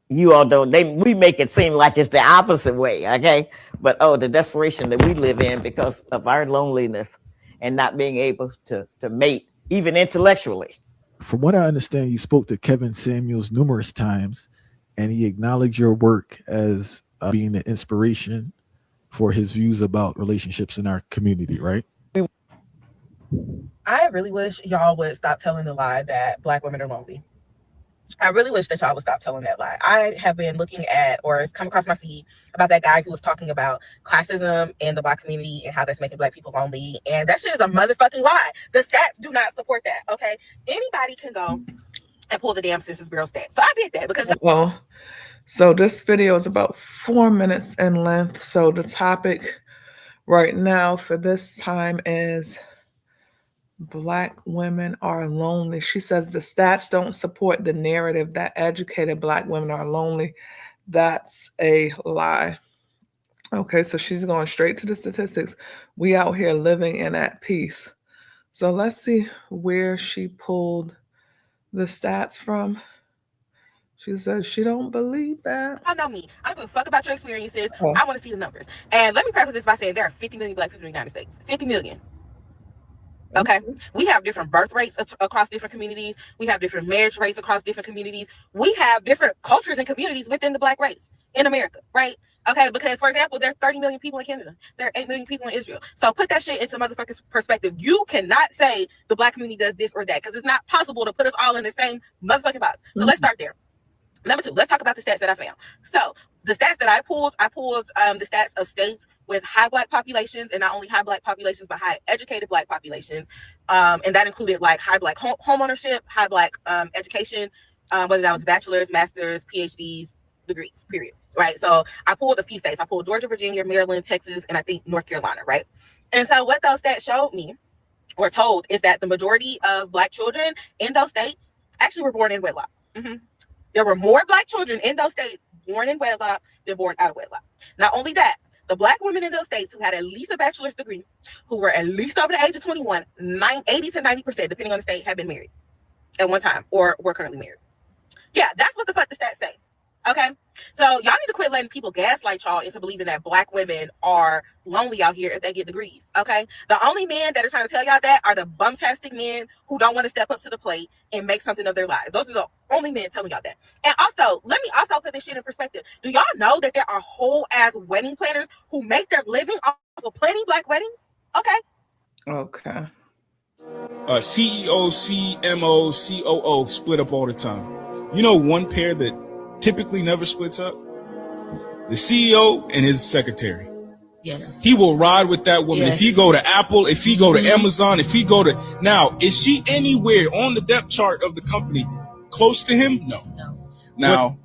[SPEAKER 3] You all don't. We make it seem like it's the opposite way, okay? But the desperation that we live in because of our loneliness and not being able to mate, even intellectually.
[SPEAKER 5] From what I understand, you spoke to Kevin Samuels numerous times, and he acknowledged your work as being an inspiration for his views about relationships in our community, right?
[SPEAKER 25] I really wish y'all would stop telling the lie that Black women are lonely. I really wish that y'all would stop telling that lie. I have been looking at, or it's come across my feed, about that guy who was talking about classism in the Black community and how that's making Black people lonely. And that shit is a motherfucking lie. The stats do not support that, okay? Anybody can go and pull the damn Census Bureau stats. So I did that because...
[SPEAKER 2] Well, So this video is about 4 minutes in length. So the topic right now for this time is Black women are lonely. She says the stats don't support the narrative that educated Black women are lonely. That's a lie. Okay, so she's going straight to the statistics. We out here living and at peace. So let's see where she pulled the stats from. She says she don't believe that.
[SPEAKER 1] I know me. I don't give a fuck about your experiences.
[SPEAKER 2] Oh.
[SPEAKER 1] I want to see the numbers. And let me preface this by saying there are 50 million Black people in the United States. 50 million. Okay. We have different birth rates across different communities. We have different marriage rates across different communities. We have different cultures and communities within the Black race in America, right? Okay, because for example, there are 30 million people in Canada. There are 8 million people in Israel. So put that shit into motherfucking perspective. You cannot say the Black community does this or that because it's not possible to put us all in the same motherfucking box. So let's start there. Number two, let's talk about the stats that I found. So the stats that I pulled the stats of states with high Black populations, and not only high Black populations, but high educated Black populations. And that included like high Black home ownership, high Black education, whether that was bachelor's, master's, PhDs, degrees, period. Right. So I pulled a few states. I pulled Georgia, Virginia, Maryland, Texas, and I think North Carolina. Right. And so what those stats showed me or told is that the majority of Black children in those states actually were born in wedlock. There were more Black children in those states born in wedlock than born out of wedlock. Not only that, the Black women in those states who had at least a bachelor's degree, who were at least over the age of 21, 80 to 90%, depending on the state, have been married at one time or were currently married. Yeah, that's what the fuck the stats say. Okay, so y'all need to quit letting people gaslight y'all into believing that Black women are lonely out here if they get degrees. Okay, the only men that are trying to tell y'all that are the bum-tastic men who don't want to step up to the plate and make something of their lives. Those are the only men telling y'all that. And also, let me also put this shit in perspective. Do y'all know that there are whole ass wedding planners who make their living off of planning Black weddings?
[SPEAKER 2] Okay.
[SPEAKER 7] CEO, CMO, COO split up all the time. You know one pair that typically never splits up? The CEO and his secretary.
[SPEAKER 8] Yes.
[SPEAKER 7] He will ride with that woman.
[SPEAKER 8] Yes.
[SPEAKER 7] If he go to Apple, if he go to Amazon, if he go to... Now, is she anywhere on the depth chart of the company close to him? No. Now,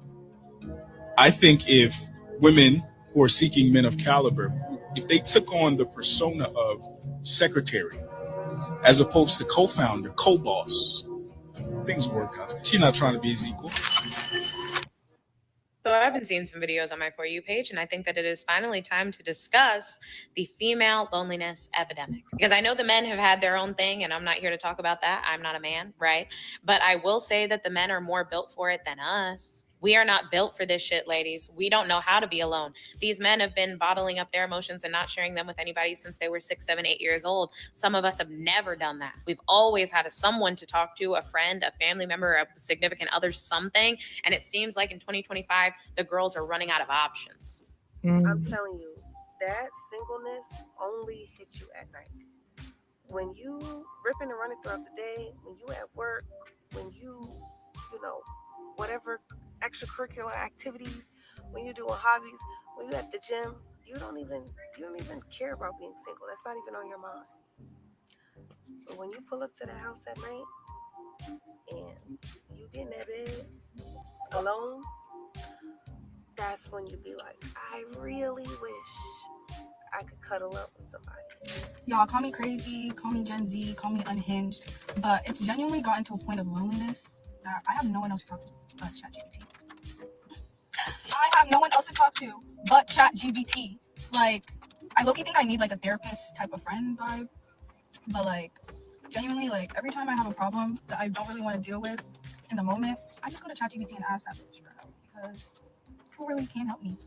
[SPEAKER 7] I think if women who are seeking men of caliber, if they took on the persona of secretary as opposed to co-founder, co-boss, things work out. She's not trying to be his equal.
[SPEAKER 8] So I've been seeing some videos on my For You page, and I think that it is finally time to discuss the female loneliness epidemic. Because I know the men have had their own thing, and I'm not here to talk about that. I'm not a man, right? But I will say that the men are more built for it than us. We are not built for this shit, ladies. We don't know how to be alone. These men have been bottling up their emotions and not sharing them with anybody since they were 6, 7, 8 years old. Some of us have never done that. We've always had someone to talk to, a friend, a family member, a significant other, something. And it seems like in 2025, the girls are running out of options.
[SPEAKER 10] I'm telling you, that singleness only hits you at night. When you ripping and running throughout the day, when you at work, when you know, whatever extracurricular activities, when you're doing hobbies, when you're at the gym, you don't even care about being single. That's not even on your mind. But when you pull up to the house at night and you get in that bed alone, that's when you be like, I really wish I could cuddle up with somebody.
[SPEAKER 23] Y'all call me crazy, call me Gen Z, call me unhinged, but it's genuinely gotten to a point of loneliness that I have no one else to talk to but ChatGPT. I have no one else to talk to but ChatGPT. Like, I low-key think I need like a therapist type of friend vibe, but like, genuinely, like every time I have a problem that I don't really want to deal with in the moment, I just go to ChatGPT and ask that bitch for help because who really can help me?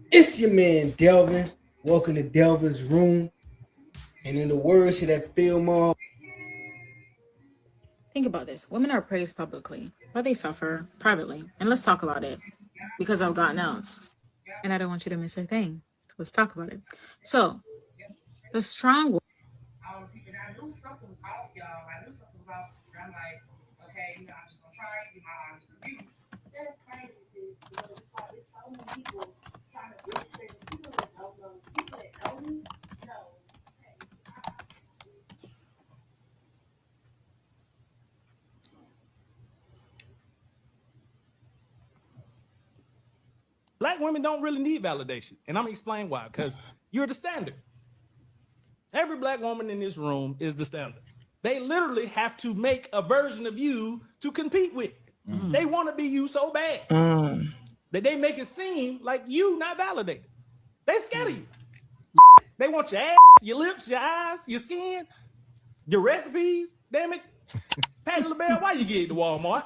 [SPEAKER 21] It's your man Delvin. Welcome to Delvin's Room. And in the words of that film,
[SPEAKER 20] Think about this. Women are praised publicly, but they suffer privately. And let's talk about it because I've gotten else. And I don't want you to miss a thing. Let's talk about it. So, the strong woman.
[SPEAKER 22] I knew something was off, y'all. I knew something was off. I'm like, okay, I'm just going to try it, get my honest review. That's crazy, because it's like, there's so many people trying to disrespect the people that don't know. People that know me, know.
[SPEAKER 4] Black women don't really need validation. And I'm gonna explain why, because you're the standard. Every black woman in this room is the standard. They literally have to make a version of you to compete with. They want to be you so bad that they make it seem like you not validated. They scared of you. They want your ass, your lips, your eyes, your skin, your recipes. Damn it. Patty LaBelle, why you get to Walmart?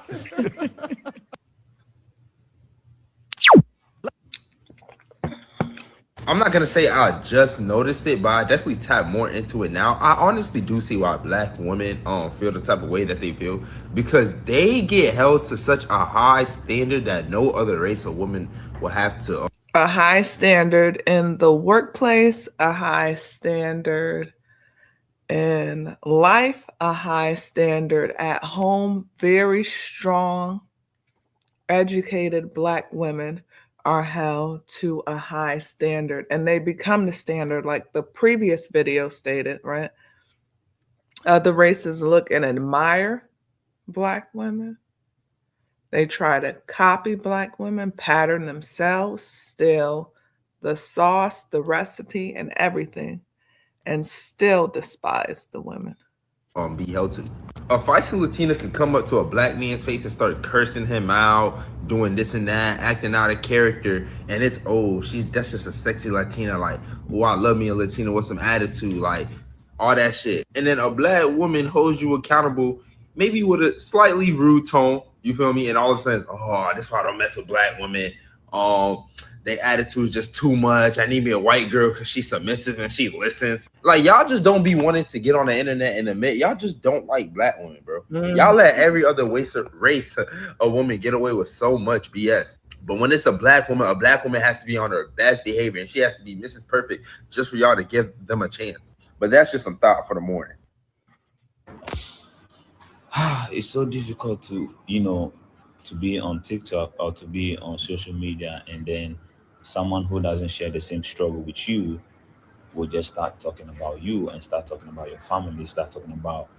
[SPEAKER 9] I'm not gonna say I just noticed it, but I definitely tap more into it now. I honestly do see why black women feel the type of way that they feel, because they get held to such a high standard that no other race of women will have to.
[SPEAKER 2] A high standard in the workplace, a high standard in life, a high standard at home. Very strong, educated black women are held to a high standard, and they become the standard, like the previous video stated, right? The races look and admire black women. They try to copy black women, pattern themselves, steal the sauce, the recipe, and everything, and still despise the women.
[SPEAKER 9] Be held to. A feisty Latina could come up to a black man's face and start cursing him out, doing this and that, acting out of character, and it's that's just a sexy Latina, like, oh, I love me a Latina with some attitude, like all that shit. And then a black woman holds you accountable, maybe with a slightly rude tone, you feel me? And all of a sudden, oh, that's why I don't mess with black women. Their attitude is just too much. I need me a white girl because she's submissive and she listens. Like, y'all just don't be wanting to get on the internet and admit y'all just don't like black women, bro. Y'all let every other race a woman get away with so much BS. But when it's a black woman has to be on her best behavior, and she has to be Mrs. Perfect just for y'all to give them a chance. But that's just some thought for the morning.
[SPEAKER 12] It's so difficult to, to be on TikTok or to be on social media, and then someone who doesn't share the same struggle with you will just start talking about you and start talking about your family, start talking about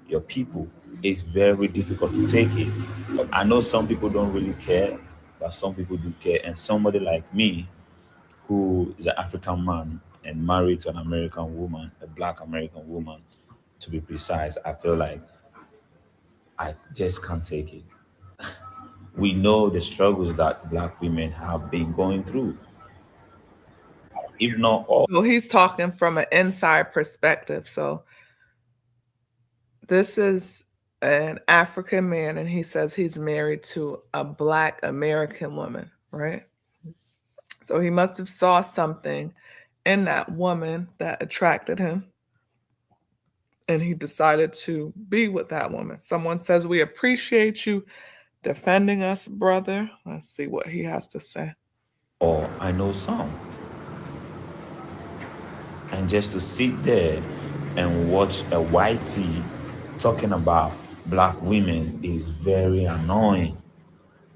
[SPEAKER 12] your people. It's very difficult to take it. But I know some people don't really care, but some people do care. And somebody like me, who is an African man and married to an American woman, a black American woman, to be precise, I feel like I just can't take it. We know the struggles that black women have been going through. If not all.
[SPEAKER 2] Well, he's talking from an inside perspective. So this is an African man, and he says he's married to a black American woman, right? So he must have saw something in that woman that attracted him, and he decided to be with that woman. Someone says, we appreciate you defending us, brother. Let's see what he has to say.
[SPEAKER 12] Or I know some. And just to sit there and watch a whitey talking about black women is very annoying.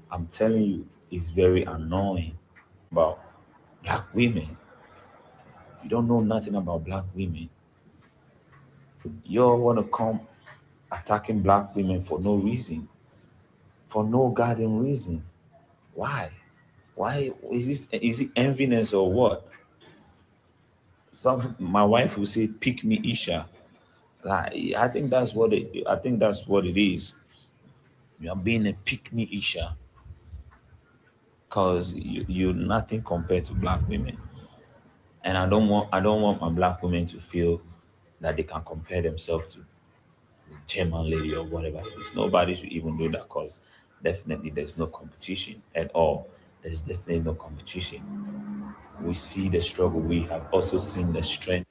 [SPEAKER 12] I'm telling you, it's very annoying about black women. You don't know nothing about black women. You all want to come attacking black women for no reason. For no goddamn reason. Why? Why is it enviness or what? My wife will say, "Pick me, Isha." Like, I think that's what it is. You are being a pick me, Isha, because you're nothing compared to black women. And I don't want my black women to feel that they can compare themselves to German lady or whatever it is. Nobody should even do that, because definitely there's no competition at all. There's definitely no competition. We see the struggle. We have also seen the strength.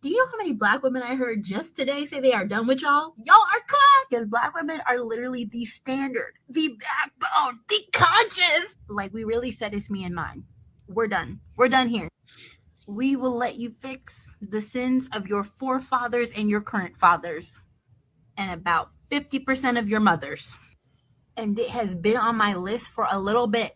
[SPEAKER 13] Do you know how many black women I heard just today say they are done with y'all? Y'all are cooked! Because black women are literally the standard, the backbone, the conscious. Like, we really said it's me and mine. We're done. We're done here. We will let you fix the sins of your forefathers and your current fathers, and about 50% of your mothers. And it has been on my list for a little bit,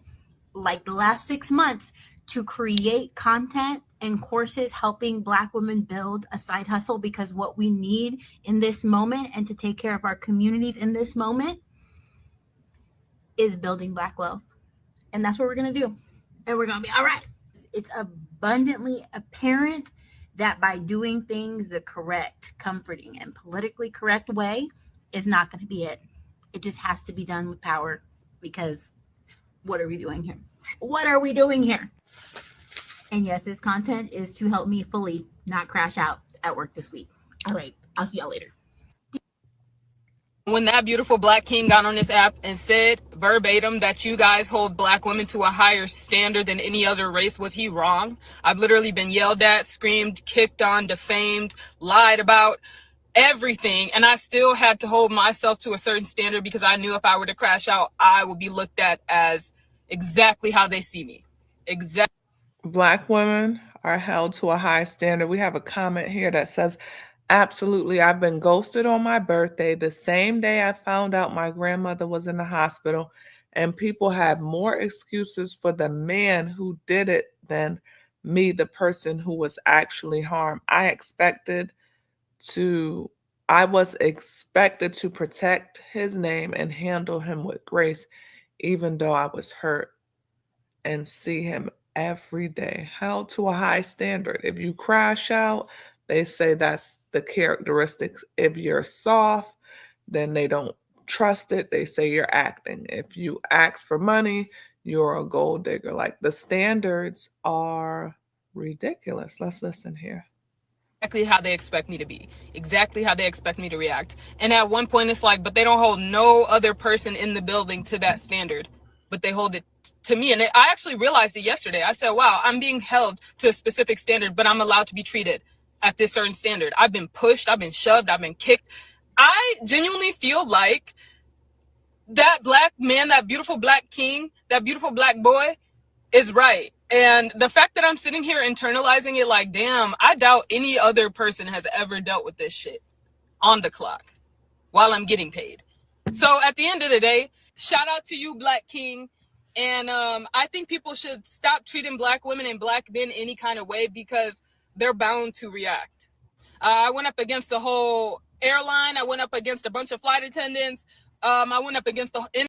[SPEAKER 13] like the last 6 months, to create content and courses helping black women build a side hustle, because what we need in this moment and to take care of our communities in this moment is building black wealth. And that's what we're going to do. and we're gonna be all right. It's abundantly apparent that by doing things the correct, comforting, and politically correct way is not going to be it. It just has to be done with power, because what are we doing here? What are we doing here? And yes, this content is to help me fully not crash out at work this week. All right, I'll see y'all later.
[SPEAKER 20] When that beautiful black king got on this app and said verbatim that you guys hold black women to a higher standard than any other race, was he wrong? I've literally been yelled at, screamed, kicked on, defamed, lied about, everything, and I still had to hold myself to a certain standard because I knew if I were to crash out, I would be looked at as exactly how they see me. Exactly.
[SPEAKER 2] Black women are held to a high standard. We have a comment here that says, absolutely, I've been ghosted on my birthday, the same day I found out my grandmother was in the hospital, and people have more excuses for the man who did it than me, the person who was actually harmed. I was expected to protect his name and handle him with grace, even though I was hurt, and see him every day, held to a high standard. If you crash out, they say that's the characteristics. If you're soft, then they don't trust it. They say you're acting. If you ask for money, you're a gold digger. Like, the standards are ridiculous. Let's listen here.
[SPEAKER 20] Exactly how they expect me to be, exactly how they expect me to react. And at one point it's like, but they don't hold no other person in the building to that standard, but they hold it to me. And I actually realized it yesterday. I said, wow, I'm being held to a specific standard, but I'm allowed to be treated at this certain standard. I've been pushed, I've been shoved, I've been kicked. I genuinely feel like that black man, that beautiful black king, that beautiful black boy is right. And the fact that I'm sitting here internalizing it, like, damn, I doubt any other person has ever dealt with this shit on the clock while I'm getting paid. So at the end of the day, shout out to you, Black King. And I think people should stop treating black women and black men any kind of way, because they're bound to react. I went up against the whole airline. I went up against a bunch of flight attendants. I went up against the